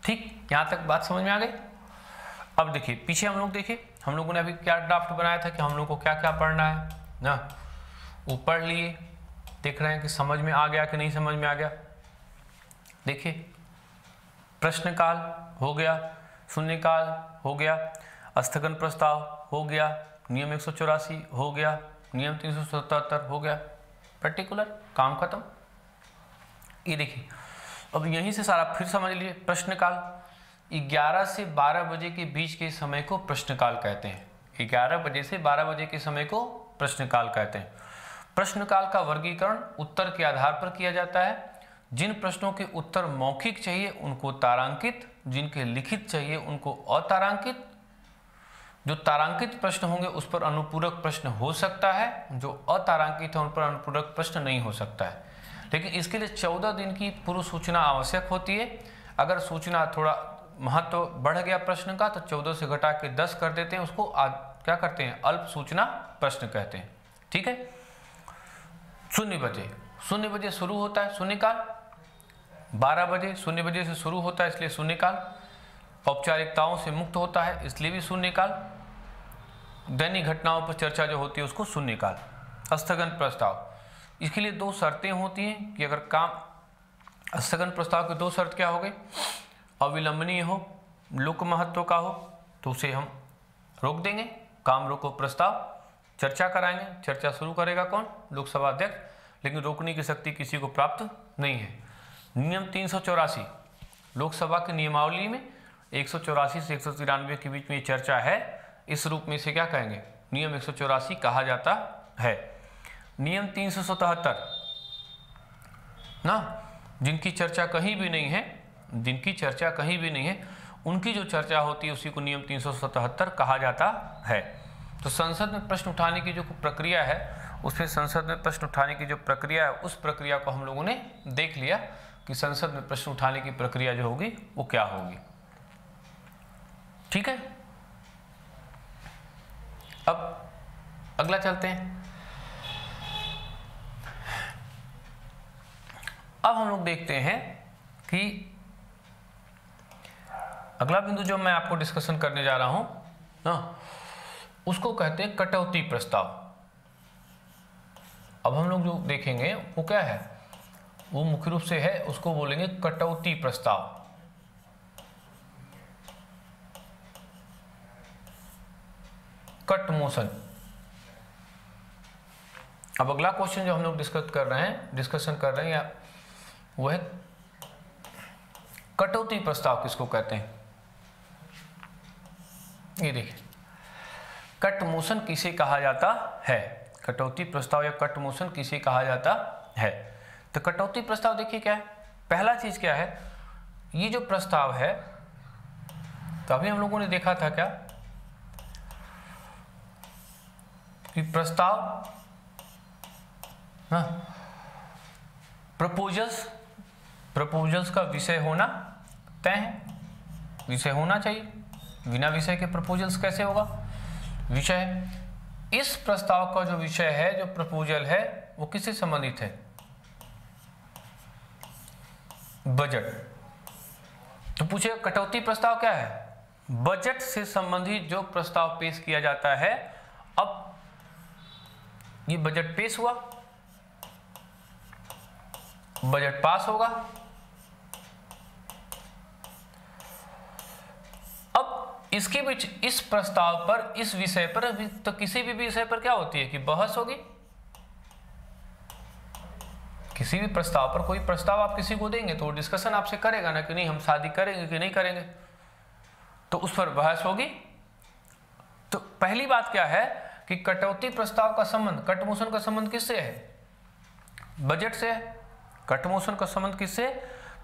ठीक, यहां तक बात समझ में आ गई। अब देखिए पीछे हम लोगों ने अभी क्या ड्राफ्ट बनाया था कि हम लोग को क्या क्या पढ़ना है ना, वो पढ़ लिए, देख रहे हैं कि समझ में आ गया कि नहीं समझ में आ गया। देखिए, प्रश्नकाल हो गया, शून्यकाल हो गया, स्थगन प्रस्ताव हो गया, नियम 184 हो गया, नियम 377 हो गया, पर्टिकुलर काम खत्म। ये देखिए, अब यहीं से सारा फिर समझ लीजिए। प्रश्नकाल 11 से 12 बजे के बीच के समय को प्रश्नकाल कहते हैं। 11 बजे से 12 बजे के समय को प्रश्नकाल कहते हैं। प्रश्नकाल का वर्गीकरण उत्तर के आधार पर किया जाता है। जिन प्रश्नों के उत्तर मौखिक चाहिए उनको तारांकित, जिनके लिखित चाहिए उनको अतारांकित। जो तारांकित प्रश्न होंगे उस पर अनुपूरक प्रश्न हो सकता है, जो अतारांकित है उन पर अनुपूरक प्रश्न नहीं हो सकता है। लेकिन इसके लिए 14 दिन की पूर्व सूचना आवश्यक होती है। अगर सूचना थोड़ा महत्व बढ़ गया प्रश्न का तो 14 से घटा के 10 कर देते हैं, उसको क्या करते हैं, अल्प सूचना प्रश्न कहते हैं। ठीक है। 0 बजे शुरू होता है शून्यकाल, 12 बजे 0 बजे से शुरू होता है इसलिए शून्यकाल, औपचारिकताओं से मुक्त होता है इसलिए भी शून्यकाल, दैनिक घटनाओं पर चर्चा जो होती है उसको शून्यकाल। स्थगन प्रस्ताव, इसके लिए 2 शर्तें होती हैं कि अगर काम स्थगन प्रस्ताव की 2 शर्त क्या हो गई, अविलंबनीय हो, लोक महत्व का हो तो उसे हम रोक देंगे, काम रोको प्रस्ताव, चर्चा कराएंगे। चर्चा शुरू करेगा कौन, लोकसभा अध्यक्ष, लेकिन रोकने की शक्ति किसी को प्राप्त नहीं है। नियम 384 लोकसभा की नियमावली में 184 से 193 के बीच में चर्चा है, इस रूप में से क्या कहेंगे, नियम 184 कहा जाता है। नियम 377 ना, जिनकी चर्चा कहीं भी नहीं है, जिनकी चर्चा कहीं भी नहीं है, उनकी जो चर्चा होती है उसी को नियम 377 कहा जाता है। तो संसद में प्रश्न उठाने की जो प्रक्रिया है, उसमें संसद में प्रश्न उठाने की जो प्रक्रिया है उस प्रक्रिया को हम लोगों ने देख लिया कि संसद में प्रश्न उठाने की प्रक्रिया जो होगी वो क्या होगी। ठीक है। अब अगला चलते हैं। अब हम लोग देखते हैं कि अगला बिंदु जो मैं आपको डिस्कशन करने जा रहा हूं ना, उसको कहते हैं कटौती प्रस्ताव। अब हम लोग जो देखेंगे वो क्या है, वो मुख्य रूप से है, उसको बोलेंगे कटौती प्रस्ताव। Cut motion. अब अगला क्वेश्चन जो हम लोग डिस्कशन कर रहे हैं वो है कटौती प्रस्ताव किसको कहते हैं। ये देखिए, कट मोशन किसे कहा जाता है, कटौती प्रस्ताव या कट मोशन किसे कहा जाता है। तो कटौती प्रस्ताव देखिए क्या है, पहला चीज क्या है, ये जो प्रस्ताव है, तो अभी हम लोगों ने देखा था क्या कि प्रस्ताव ना प्रपोजल्स का विषय होना तय है, विषय होना चाहिए, बिना विषय के प्रपोजल्स कैसे होगा, विषय। इस प्रस्ताव का जो विषय है, जो प्रपोजल है, वो किससे संबंधित है, बजट। तो पूछे कटौती प्रस्ताव क्या है, बजट से संबंधित जो प्रस्ताव पेश किया जाता है। अब ये बजट पेश हुआ, बजट पास होगा, अब इसके बीच इस प्रस्ताव पर, इस विषय पर, तो किसी भी विषय पर क्या होती है कि बहस होगी। किसी भी प्रस्ताव पर, कोई प्रस्ताव आप किसी को देंगे तो वो डिस्कशन आपसे करेगा ना कि नहीं हम शादी करेंगे कि नहीं करेंगे, तो उस पर बहस होगी। तो पहली बात क्या है कि कटौती प्रस्ताव का संबंध, कट मोशन का संबंध किससे है, बजट से है। कट मोशन का संबंध किससे,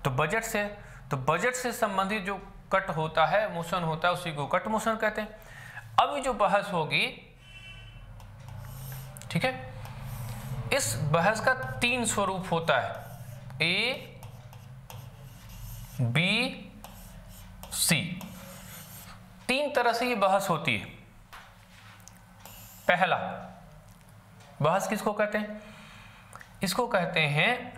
तो बजट से। तो बजट से संबंधित जो कट होता है, मोशन होता है, उसी को कट मोशन कहते हैं। अब जो बहस होगी, ठीक है, इस बहस का 3 स्वरूप होता है, ए, बी, सी। 3 तरह से ये बहस होती है। पहला बहस किसको कहते हैं, इसको कहते हैं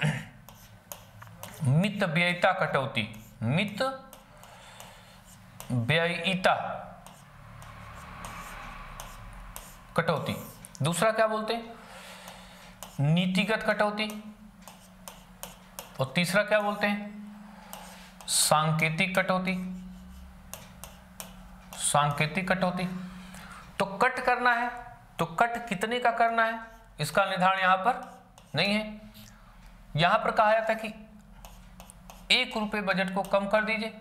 मित व्ययिता कटौती, मित व्ययिता कटौती। दूसरा क्या बोलते हैं, नीतिगत कटौती। और तीसरा क्या बोलते हैं, सांकेतिक कटौती, सांकेतिक कटौती। तो कट करना है, तो कट कितने का करना है इसका निर्धारण यहां पर नहीं है। यहां पर कहा जाता है कि 1 रुपये बजट को कम कर दीजिए,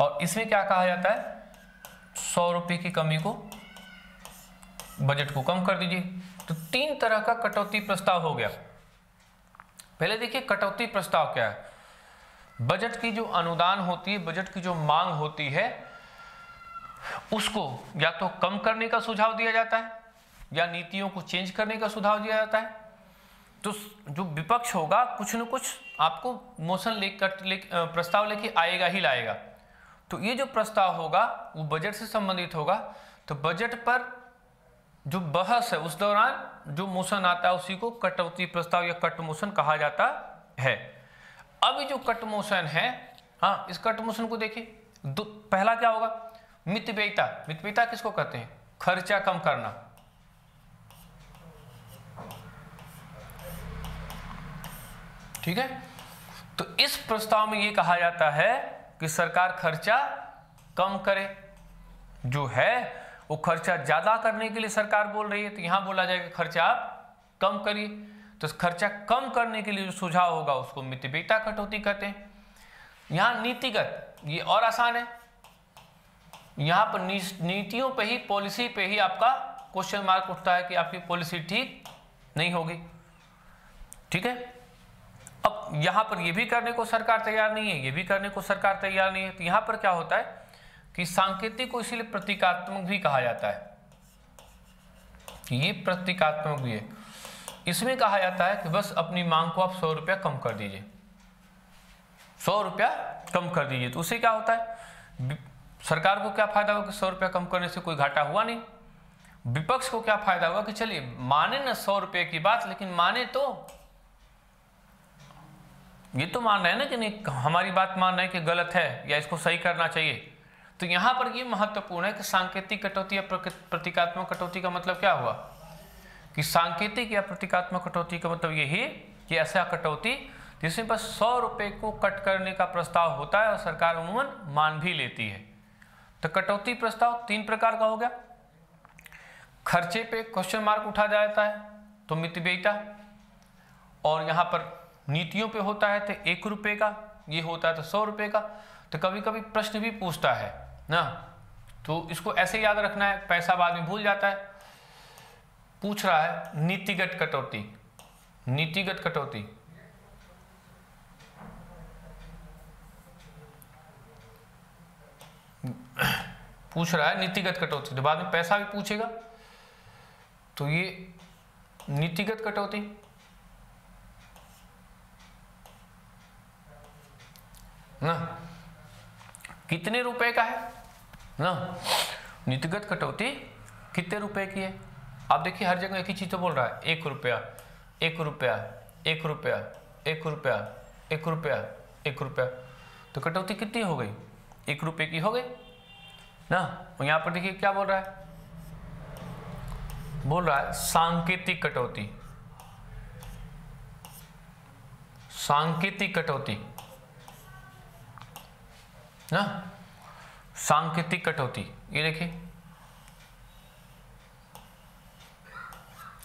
और इसमें क्या कहा जाता है, 100 रुपये की कमी को बजट को कम कर दीजिए। तो 3 तरह का कटौती प्रस्ताव हो गया। पहले देखिए कटौती प्रस्ताव क्या है। बजट की जो अनुदान होती है, बजट की जो मांग होती है, उसको या तो कम करने का सुझाव दिया जाता है या नीतियों को चेंज करने का सुझाव दिया जाता है। तो जो विपक्ष होगा कुछ न कुछ आपको मोशन प्रस्ताव लेके आएगा ही लाएगा। तो ये जो प्रस्ताव होगा वो बजट से संबंधित होगा। तो बजट पर जो बहस है उस दौरान जो मोशन आता है उसी को कटौती प्रस्ताव या कट मोशन कहा जाता है। अभी जो कट मोशन है, हाँ, इस कट मोशन को देखिए। पहला क्या होगा, मितव्ययिता। मितव्ययिता किसको कहते हैं, खर्चा कम करना। ठीक है, तो इस प्रस्ताव में यह कहा जाता है कि सरकार खर्चा कम करे। जो है वो खर्चा ज्यादा करने के लिए सरकार बोल रही है, तो यहां बोला जाएगा खर्चा आप कम करिए। तो खर्चा कम करने के लिए जो सुझाव होगा उसको मितव्ययिता कटौती कहते हैं। यहां नीतिगत, ये और आसान है। यहां पर नीतियों पे ही, पॉलिसी पे ही आपका क्वेश्चन मार्क उठता है कि आपकी पॉलिसी ठीक नहीं होगी। ठीक है, अब यहां पर ये भी करने को सरकार तैयार नहीं है, ये भी करने को सरकार तैयार नहीं है। तो यहां पर क्या होता है कि सांकेतिक को इसीलिए प्रतीकात्मक भी कहा जाता है। ये प्रतीकात्मक भी है। इसमें कहा जाता है कि बस अपनी मांग को आप 100 रुपया कम कर दीजिए, 100 रुपया कम कर दीजिए। तो उससे क्या होता है, सरकार को क्या फायदा होगा कि 100 रुपया कम करने से कोई घाटा हुआ नहीं। विपक्ष को क्या फायदा होगा कि चलिए माने ना 100 रुपये की बात, लेकिन माने तो ये तो मान रहे हैं ना कि नहीं, हमारी बात मान रहे हैं कि गलत है या इसको सही करना चाहिए। तो यहां पर ये महत्वपूर्ण है कि सांकेतिक कटौती या प्रतीकात्मक कटौती का मतलब क्या हुआ, कि सांकेतिक या प्रतीकात्मक कटौती का मतलब यही कि ऐसा कटौती जिसमें बस 100 रुपये को कट करने का प्रस्ताव होता है और सरकार अमूमन मान भी लेती है। तो कटौती प्रस्ताव 3 प्रकार का हो गया। खर्चे पे क्वेश्चन मार्क उठा जाता है तो मितव्ययिता, और यहां पर नीतियों पे होता है तो 1 रुपये का, ये होता है तो 100 रुपये का। तो कभी कभी प्रश्न भी पूछता है ना, तो इसको ऐसे याद रखना है, पैसा बाद में भूल जाता है। पूछ रहा है नीतिगत कटौती, नीतिगत कटौती। पूछ रहा है नीतिगत कटौती, तो बाद में पैसा भी पूछेगा। तो ये नीतिगत कटौती ना कितने रुपए का है ना, नीतिगत कटौती कितने रुपए की है। आप देखिए हर जगह एक ही चीज तो बोल रहा है, 1 रुपया, 1 रुपया, 1 रुपया, 1 रुपया, 1 रुपया, 1 रुपया। तो कटौती कितनी हो गई, 1 रुपये की हो गई ना। और यहां पर देखिए क्या बोल रहा है, बोल रहा है सांकेतिक कटौती, सांकेतिक कटौती ना, सांकेतिक कटौती। ये देखिए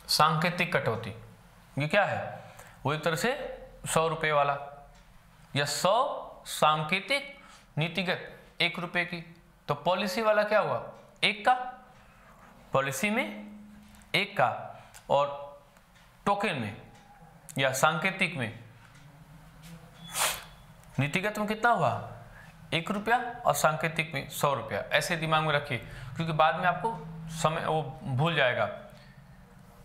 सांकेतिक कटौती, ये क्या है, वो एक तरह से 100 रुपये वाला, या 100 सांकेतिक, नीतिगत 1 रुपये की। तो पॉलिसी वाला क्या हुआ, 1 का, पॉलिसी में 1 का, और टोकन में या सांकेतिक में, नीतिगत में कितना हुआ, 1 रुपया, और सांकेतिक में 100 रुपया। ऐसे दिमाग में रखिए, क्योंकि बाद में आपको समय वो भूल जाएगा,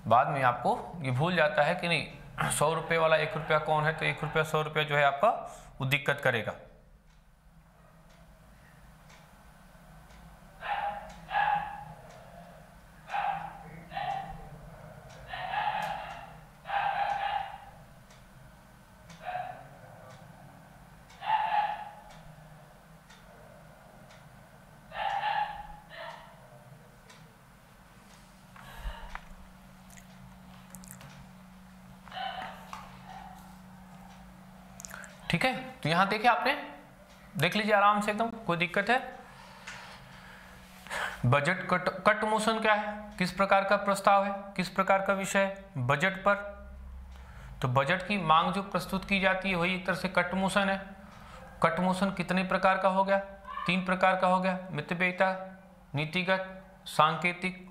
बाद में आपको ये भूल जाता है कि नहीं 100 रुपये वाला 1 रुपया कौन है। तो 1 रुपया 100 रुपया जो है आपका वो दिक्कत करेगा। ठीक ठीक है, तो यहां देखिए, आपने देख लीजिए आराम से एकदम, कोई दिक्कत है? बजट कट मोशन क्या है, किस प्रकार का प्रस्ताव है, किस प्रकार का विषय है? बजट पर। तो बजट की मांग जो प्रस्तुत की जाती है वही एक तरह से कट मोशन है। कट मोशन कितने प्रकार का हो गया? 3 प्रकार का हो गया, मितव्ययिता, नीतिगत, सांकेतिक।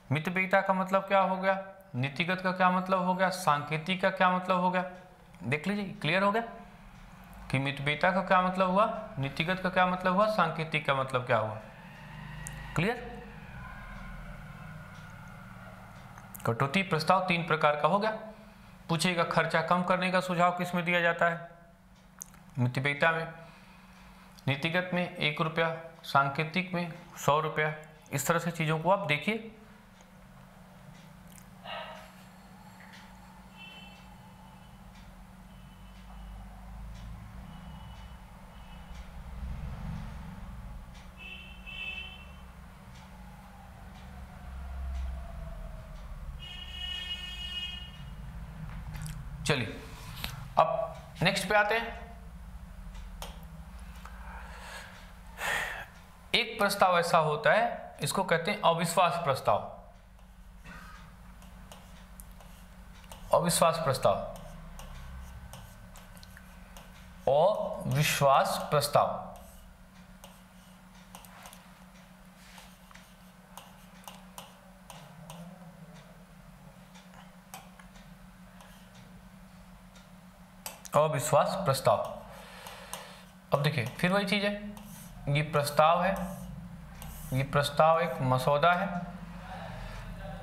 मितव्ययिता का मतलब क्या हो गया, नीतिगत का क्या मतलब हो गया, सांकेतिक का क्या मतलब हो गया? देख लीजिए, क्लियर हो गया कि मितव्ययिता का क्या मतलब हुआ, नीतिगत का क्या मतलब हुआ, सांकेतिक का मतलब क्या हुआ? क्लियर? कटौती प्रस्ताव 3 प्रकार का हो गया। पूछेगा खर्चा कम करने का सुझाव किस में दिया जाता है? मितव्ययिता में। नीतिगत में 1 रुपया, सांकेतिक में 100 रुपया। इस तरह से चीजों को आप देखिए। चलिए अब नेक्स्ट पे आते हैं। एक प्रस्ताव ऐसा होता है, इसको कहते हैं अविश्वास प्रस्ताव। अविश्वास प्रस्ताव, अविश्वास प्रस्ताव। अविश्वास प्रस्ताव। अब देखिए फिर वही चीज है, ये प्रस्ताव है, ये प्रस्ताव एक मसौदा है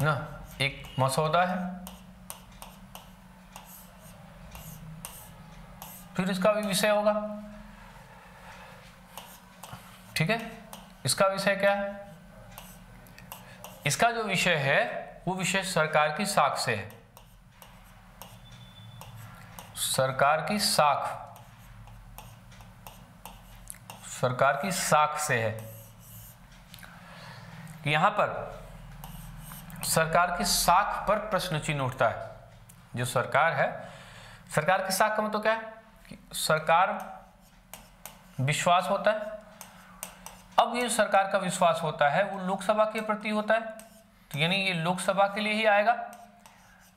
ना, एक मसौदा है। फिर इसका भी विषय होगा, ठीक है। इसका विषय क्या है? इसका जो विषय है वो विषय सरकार की साख से है। सरकार की साख, सरकार की साख से है। यहां पर सरकार की साख पर प्रश्न चिन्ह उठता है। जो सरकार है, सरकार की साख का मतलब क्या है कि सरकार विश्वास होता है। अब ये सरकार का विश्वास होता है वो लोकसभा के प्रति होता है, तो यानी ये लोकसभा के लिए ही आएगा,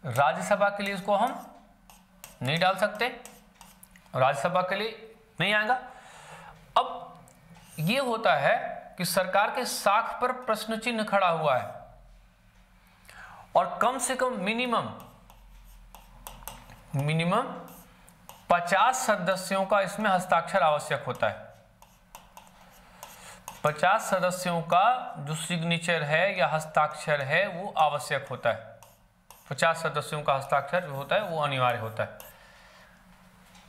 राज्यसभा के लिए इसको हम नहीं डाल सकते, राज्यसभा के लिए नहीं आएगा। अब ये होता है कि सरकार के साख पर प्रश्न चिन्ह खड़ा हुआ है और कम से कम मिनिमम 50 सदस्यों का इसमें हस्ताक्षर आवश्यक होता है। 50 सदस्यों का जो सिग्नेचर है या हस्ताक्षर है वो आवश्यक होता है। 50 सदस्यों का हस्ताक्षर जो होता है वो अनिवार्य होता है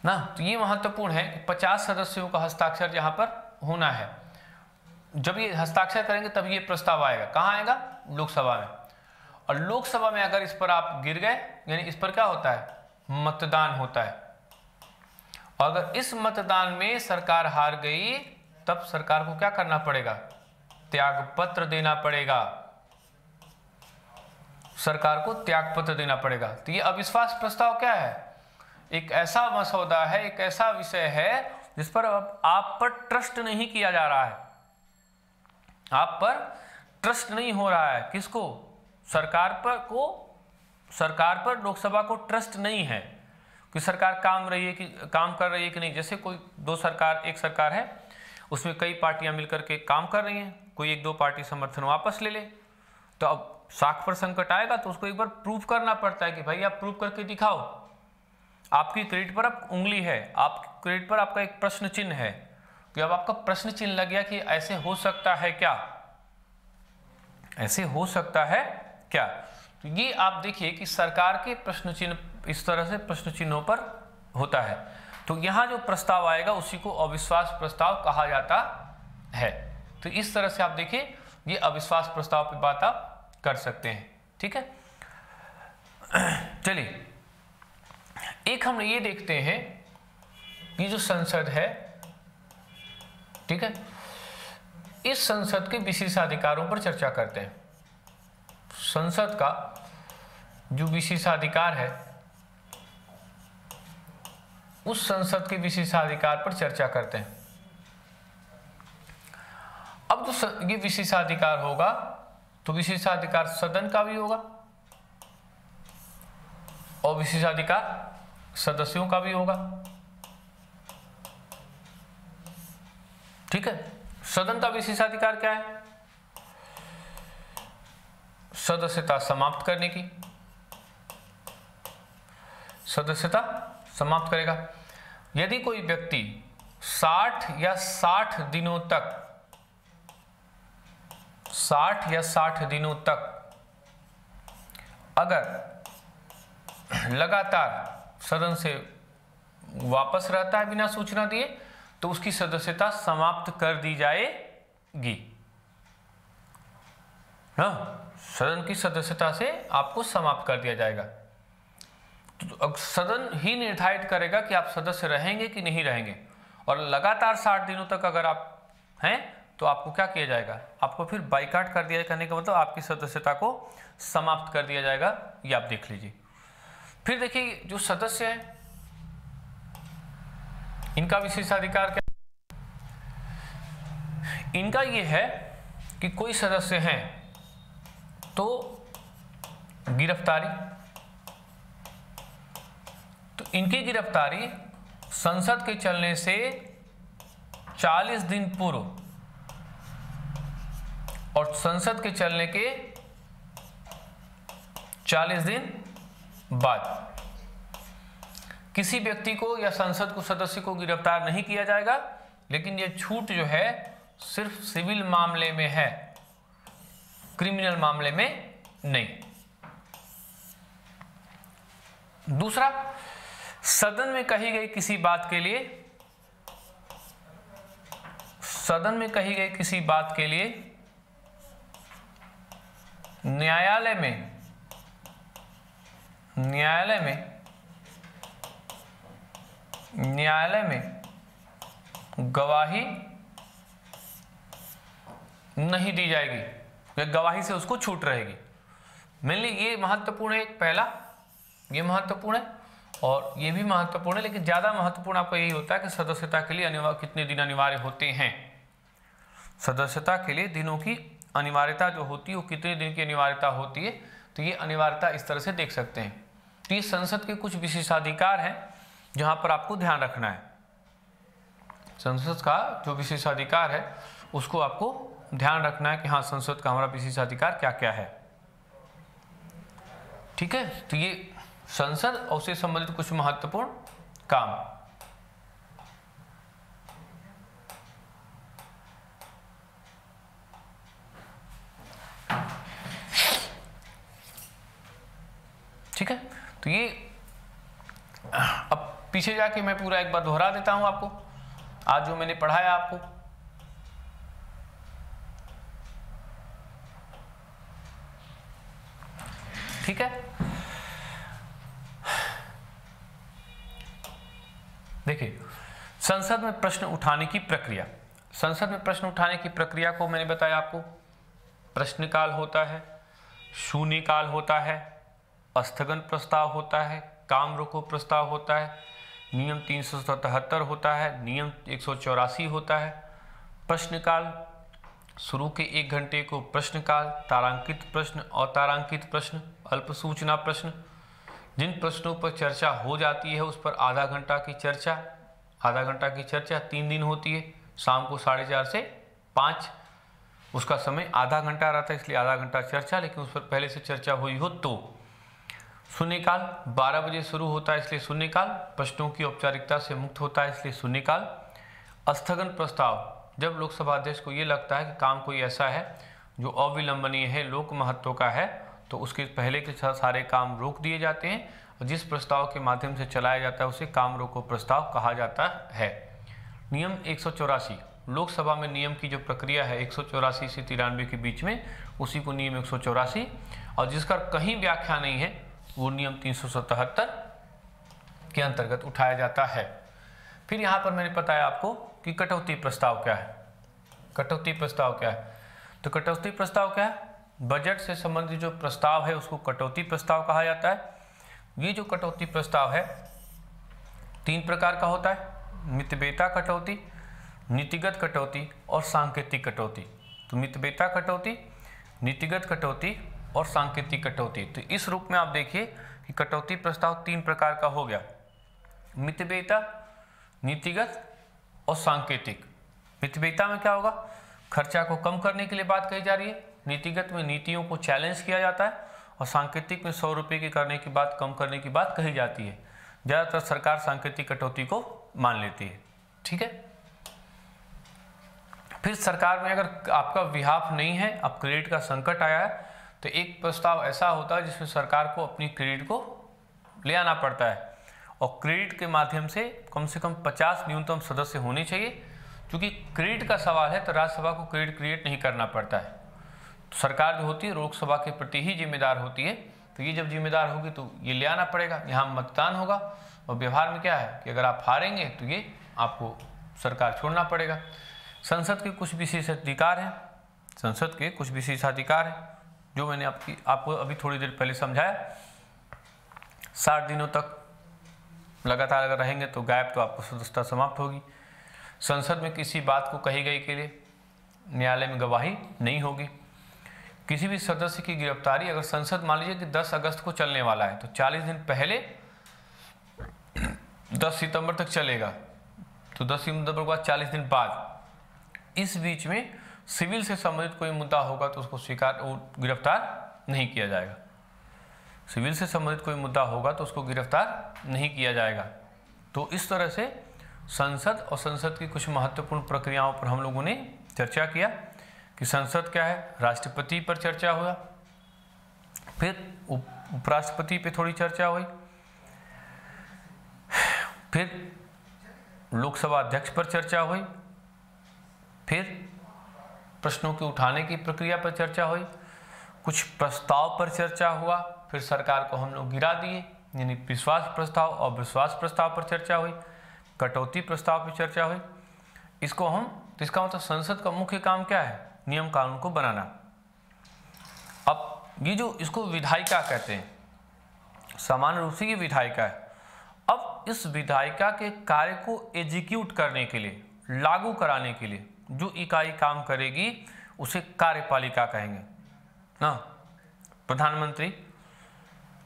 ना। तो ये महत्वपूर्ण है कि 50 सदस्यों का हस्ताक्षर यहाँ पर होना है। जब ये हस्ताक्षर करेंगे तब ये प्रस्ताव आएगा। कहाँ आएगा? लोकसभा में। और लोकसभा में अगर इस पर आप गिर गए, यानी इस पर क्या होता है? मतदान होता है। और अगर इस मतदान में सरकार हार गई तब सरकार को क्या करना पड़ेगा? त्यागपत्र देना पड़ेगा। सरकार को त्यागपत्र देना पड़ेगा। तो ये अविश्वास प्रस्ताव क्या है? एक ऐसा मसौदा है, एक ऐसा विषय है जिस पर अब आप पर ट्रस्ट नहीं किया जा रहा है। आप पर ट्रस्ट नहीं हो रहा है। किसको? सरकार पर को, सरकार पर लोकसभा को ट्रस्ट नहीं है कि सरकार काम कर रही है कि नहीं। जैसे कोई एक सरकार है, उसमें कई पार्टियां मिलकर के काम कर रही हैं, कोई 1-2 पार्टी समर्थन वापस ले ले, तो अब साख पर संकट आएगा तो उसको एक बार प्रूफ करना पड़ता है कि भाई आप प्रूफ करके दिखाओ। आपकी क्रेडिट पर अब उंगली है, आपकी क्रेडिट पर आपका एक प्रश्न चिन्ह है कि अब आपका प्रश्न चिन्ह लग गया कि ऐसे हो सकता है क्या, ऐसे हो सकता है क्या। तो ये आप देखिए कि सरकार के प्रश्न चिन्ह इस तरह से प्रश्न चिन्हों पर होता है। तो यहां जो प्रस्ताव आएगा उसी को अविश्वास प्रस्ताव कहा जाता है। तो इस तरह से आप देखिए ये अविश्वास प्रस्ताव पे बात आप कर सकते हैं। ठीक है, चलिए एक हम ये देखते हैं, ये जो संसद है, ठीक है, इस संसद के विशेषाधिकारों पर चर्चा करते हैं। संसद का जो विशेषाधिकार है उस संसद के विशेषाधिकार पर चर्चा करते हैं। अब जो ये विशेषाधिकार होगा तो विशेषाधिकार सदन का भी होगा और विशेषाधिकार सदस्यों का भी होगा। ठीक है, सदन का विशेषाधिकार क्या है? सदस्यता समाप्त करने की, सदस्यता समाप्त करेगा। यदि कोई व्यक्ति 60 या 60 दिनों तक 60 या 60 दिनों तक अगर लगातार सदन से वापस रहता है बिना सूचना दिए तो उसकी सदस्यता समाप्त कर दी जाएगी। हाँ, सदन की सदस्यता से आपको समाप्त कर दिया जाएगा। तो अब सदन ही निर्धारित करेगा कि आप सदस्य रहेंगे कि नहीं रहेंगे, और लगातार 60 दिनों तक अगर आप हैं तो आपको क्या किया जाएगा? आपको फिर बाइकाट कर दिया, करने का मतलब आपकी सदस्यता को समाप्त कर दिया जाएगा। ये आप देख लीजिए। फिर देखिए, जो सदस्य हैं इनका विशेषाधिकार क्या? इनका ये है कि कोई सदस्य हैं तो गिरफ्तारी, तो इनकी गिरफ्तारी संसद के चलने से 40 दिन पूर्व और संसद के चलने के 40 दिन बाद किसी व्यक्ति को या संसद को सदस्य को गिरफ्तार नहीं किया जाएगा। लेकिन यह छूट जो है सिर्फ सिविल मामले में है, क्रिमिनल मामले में नहीं। दूसरा, सदन में कही गई किसी बात के लिए, सदन में कही गई किसी बात के लिए न्यायालय में गवाही नहीं दी जाएगी या गवाही से उसको छूट रहेगी। मेनली ये महत्वपूर्ण है, पहला ये महत्वपूर्ण है और ये भी महत्वपूर्ण है, लेकिन ज़्यादा महत्वपूर्ण आपका यही होता है कि सदस्यता के लिए कितने दिन अनिवार्य होते हैं। सदस्यता के लिए दिनों की अनिवार्यता जो होती है वो कितने दिन की अनिवार्यता होती है, तो ये अनिवार्यता इस तरह से देख सकते हैं। तो ये संसद के कुछ विशेषाधिकार हैं जहाँ पर आपको ध्यान रखना है। संसद का जो विशेषाधिकार है उसको आपको ध्यान रखना है कि हाँ, संसद का हमारा विशेषाधिकार क्या क्या है। ठीक है, तो ये संसद और उससे संबंधित कुछ महत्वपूर्ण काम। ठीक है, तो ये अब पीछे जाके मैं पूरा एक बार दोहरा देता हूं आपको, आज जो मैंने पढ़ाया आपको। ठीक है, देखिए संसद में प्रश्न उठाने की प्रक्रिया। संसद में प्रश्न उठाने की प्रक्रिया को मैंने बताया आपको। प्रश्नकाल होता है, शून्यकाल होता है, स्थगन प्रस्ताव होता है, काम रोको प्रस्ताव होता है, नियम 377 होता है, नियम 184 होता है। प्रश्नकाल शुरू के 1 घंटे को प्रश्नकाल, तारांकित प्रश्न, अतारांकित प्रश्न, अल्प सूचना प्रश्न। जिन प्रश्नों पर चर्चा हो जाती है उस पर आधा घंटा की चर्चा। आधा घंटा की चर्चा 3 दिन होती है, शाम को 4:30 से 5। उसका समय आधा घंटा रहता है, इसलिए आधा घंटा चर्चा, लेकिन उस पर पहले से चर्चा हुई हो तो। शून्यकाल 12 बजे शुरू होता है, इसलिए शून्यकाल। प्रश्नों की औपचारिकता से मुक्त होता है, इसलिए शून्यकाल। स्थगन प्रस्ताव, जब लोकसभा अध्यक्ष को ये लगता है कि काम कोई ऐसा है जो अविलंबनीय है, लोक महत्व का है, तो उसके पहले के सारे काम रोक दिए जाते हैं और जिस प्रस्ताव के माध्यम से चलाया जाता है उसे काम रोको प्रस्ताव कहा जाता है। नियम 184, लोकसभा में नियम की जो प्रक्रिया है 184 से 93 के बीच में, उसी को नियम 184, और जिसका कहीं व्याख्या नहीं है वो नियम 377 के अंतर्गत उठाया जाता है। फिर यहाँ पर मैंने बताया आपको कि कटौती प्रस्ताव क्या है। कटौती प्रस्ताव क्या है? तो कटौती प्रस्ताव क्या है? बजट से संबंधित जो प्रस्ताव है उसको कटौती प्रस्ताव कहा जाता है। ये जो कटौती प्रस्ताव है तीन प्रकार का होता है, मितव्ययिता कटौती, नीतिगत कटौती और सांकेतिक कटौती। तो मितव्ययिता कटौती, नीतिगत कटौती और सांकेतिक कटौती। तो इस रूप में आप देखिए कि कटौती प्रस्ताव तीन प्रकार का हो गया, मितव्ययिता, नीतिगत और सांकेतिक। मितव्ययिता में क्या होगा, खर्चा को कम करने के लिए बात कही जा रही है, नीतिगत में नीतियों को चैलेंज किया जाता है और सांकेतिक में 100 रुपये की करने की बात, कम करने की बात कही जाती है। ज़्यादातर सरकार सांकेतिक कटौती को मान लेती है। ठीक है, फिर सरकार में अगर आपका विहाप नहीं है, अब क्रेडिट का संकट आया है, तो एक प्रस्ताव ऐसा होता है जिसमें सरकार को अपनी क्रेडिट को ले आना पड़ता है और क्रेडिट के माध्यम से कम 50 न्यूनतम सदस्य होने चाहिए। क्योंकि क्रेडिट का सवाल है तो राज्यसभा को क्रेडिट क्रिएट नहीं करना पड़ता है। तो सरकार जो होती है लोकसभा के प्रति ही जिम्मेदार होती है। तो ये जब जिम्मेदार होगी तो ये ले आना पड़ेगा, यहाँ मतदान होगा और व्यवहार में क्या है कि अगर आप हारेंगे तो ये आपको सरकार छोड़ना पड़ेगा। संसद के कुछ विशेषाधिकार हैं, संसद के कुछ विशेषाधिकार हैं जो मैंने आपको अभी थोड़ी देर पहले समझाया। 60 दिनों तक लगातार अगर रहेंगे तो गायब, तो आपको सदस्यता समाप्त होगी। संसद में किसी बात को कही गई के लिए न्यायालय में गवाही नहीं होगी। किसी भी सदस्य की गिरफ्तारी, अगर संसद मान लीजिए कि 10 अगस्त को चलने वाला है तो 40 दिन पहले 10 सितंबर तक चलेगा, तो 10 सितंबर के बाद 40 दिन बाद, इस बीच में सिविल से संबंधित कोई मुद्दा होगा तो उसको गिरफ्तार नहीं किया जाएगा। सिविल से संबंधित कोई मुद्दा होगा तो उसको गिरफ्तार नहीं किया जाएगा। तो इस तरह से संसद और संसद की कुछ महत्वपूर्ण प्रक्रियाओं पर हम लोगों ने चर्चा किया कि संसद क्या है, राष्ट्रपति पर चर्चा हुआ, फिर उपराष्ट्रपति पे थोड़ी चर्चा हुई, फिर लोकसभा अध्यक्ष पर चर्चा हुई, फिर प्रश्नों के उठाने की प्रक्रिया पर चर्चा हुई, कुछ प्रस्ताव पर चर्चा हुआ, फिर सरकार को हम लोग गिरा दिए, यानी विश्वास प्रस्ताव और अविश्वास प्रस्ताव पर चर्चा हुई, कटौती प्रस्ताव पर चर्चा हुई। इसको हम, तो इसका मतलब संसद का मुख्य काम क्या है, नियम कानून को बनाना। अब ये जो इसको विधायिका कहते हैं, सामान्य रूप से ये विधायिका है। अब इस विधायिका के कार्य को एग्जीक्यूट करने के लिए, लागू कराने के लिए जो इकाई काम करेगी उसे कार्यपालिका कहेंगे ना। प्रधानमंत्री,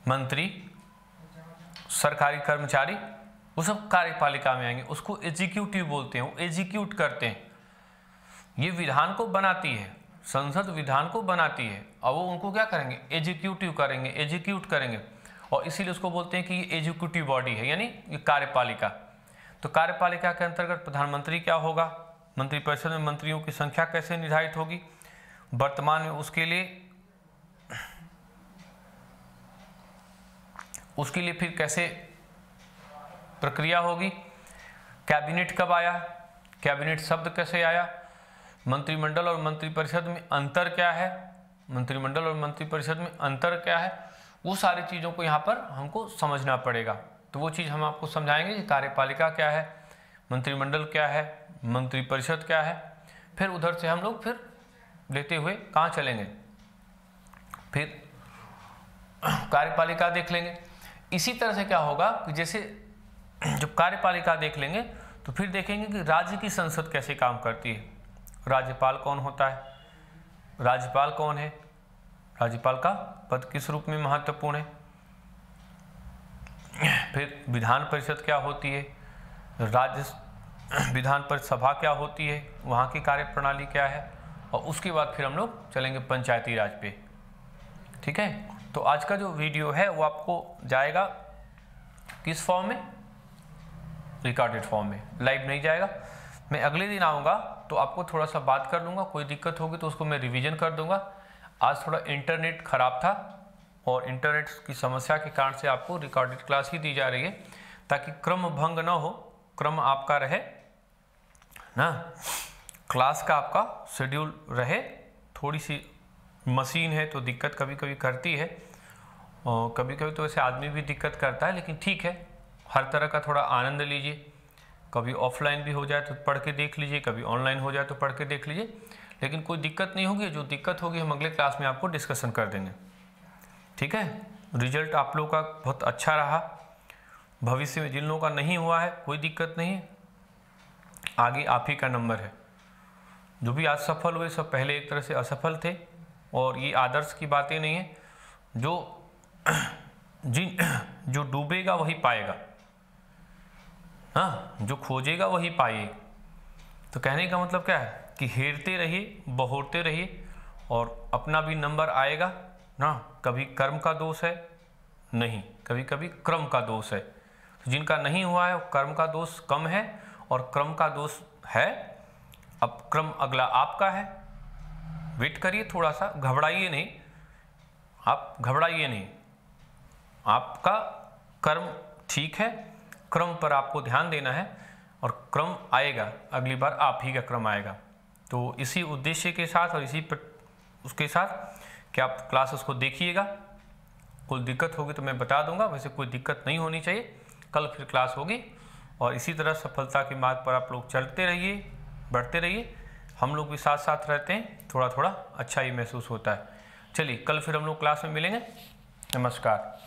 मंत्री, सरकारी कर्मचारी, वो सब कार्यपालिका में आएंगे, उसको एग्जीक्यूटिव बोलते हैं, वो एग्जीक्यूट करते हैं। ये विधान को बनाती है, संसद विधान को बनाती है और वो उनको क्या करेंगे, एग्जीक्यूटिव करेंगे, एग्जीक्यूट करेंगे, और इसीलिए उसको बोलते हैं कि ये एग्जीक्यूटिव बॉडी है, यानी ये कार्यपालिका। तो कार्यपालिका के अंतर्गत प्रधानमंत्री क्या होगा, मंत्रिपरिषद में मंत्रियों की संख्या कैसे निर्धारित होगी, वर्तमान में उसके लिए फिर कैसे प्रक्रिया होगी, कैबिनेट कब आया, कैबिनेट शब्द कैसे आया, मंत्रिमंडल और मंत्रिपरिषद में अंतर क्या है, मंत्रिमंडल और मंत्रिपरिषद में अंतर क्या है, वो सारी चीज़ों को यहाँ पर हमको समझना पड़ेगा। तो वो चीज़ हम आपको समझाएंगे कि कार्यपालिका क्या है, मंत्रिमंडल क्या है, मंत्रिपरिषद क्या है। फिर उधर से हम लोग फिर लेते हुए कहाँ चलेंगे, फिर कार्यपालिका देख लेंगे। इसी तरह से क्या होगा कि जैसे जब कार्यपालिका देख लेंगे तो फिर देखेंगे कि राज्य की संसद कैसे काम करती है, राज्यपाल कौन होता है, राज्यपाल कौन है, राज्यपाल का पद किस रूप में महत्वपूर्ण है, फिर विधान परिषद क्या होती है, राज्य विधान परिसभा क्या होती है, वहाँ की कार्यप्रणाली क्या है, और उसके बाद फिर हम लोग चलेंगे पंचायती राज पे। ठीक है, तो आज का जो वीडियो है वो आपको जाएगा किस फॉर्म में, रिकॉर्डेड फॉर्म में, लाइव नहीं जाएगा। मैं अगले दिन आऊँगा तो आपको थोड़ा सा बात कर लूँगा, कोई दिक्कत होगी तो उसको मैं रिवीजन कर दूँगा। आज थोड़ा इंटरनेट ख़राब था और इंटरनेट की समस्या के कारण से आपको रिकॉर्डेड क्लास ही दी जा रही है, ताकि क्रम भंग ना हो, क्रम आपका रहे ना, क्लास का आपका शेड्यूल रहे। थोड़ी सी मशीन है तो दिक्कत कभी कभी करती है, और कभी कभी तो वैसे आदमी भी दिक्कत करता है, लेकिन ठीक है, हर तरह का थोड़ा आनंद लीजिए। कभी ऑफलाइन भी हो जाए तो पढ़ के देख लीजिए, कभी ऑनलाइन हो जाए तो पढ़ के देख लीजिए, लेकिन कोई दिक्कत नहीं होगी। जो दिक्कत होगी हम अगले क्लास में आपको डिस्कशन कर देंगे। ठीक है, रिजल्ट आप लोगों का बहुत अच्छा रहा, भविष्य में जिन लोगों का नहीं हुआ है कोई दिक्कत नहीं है, आगे आप ही का नंबर है। जो भी आज सफल हुए सब पहले एक तरह से असफल थे, और ये आदर्श की बातें नहीं है। जो डूबेगा वही पाएगा, हाँ, जो खोजेगा वही पाएगा। तो कहने का मतलब क्या है कि हेरते रहिए, बहोरते रहिए, और अपना भी नंबर आएगा ना। कभी कर्म का दोष है नहीं, कभी कभी क्रम का दोष है। जिनका नहीं हुआ है कर्म का दोष कम है और क्रम का दोष है। अब क्रम अगला आपका है, वेट करिए थोड़ा सा, घबराइए नहीं, आप घबराइए नहीं। आपका कर्म ठीक है, क्रम पर आपको ध्यान देना है, और क्रम आएगा, अगली बार आप ही का क्रम आएगा। तो इसी उद्देश्य के साथ और इसी उसके साथ कि आप क्लासेस को देखिएगा। कोई दिक्कत होगी तो मैं बता दूंगा, वैसे कोई दिक्कत नहीं होनी चाहिए। कल फिर क्लास होगी, और इसी तरह सफलता के मार्ग पर आप लोग चलते रहिए, बढ़ते रहिए। हम लोग भी साथ साथ रहते हैं, थोड़ा थोड़ा अच्छा ही महसूस होता है। चलिए कल फिर हम लोग क्लास में मिलेंगे। नमस्कार।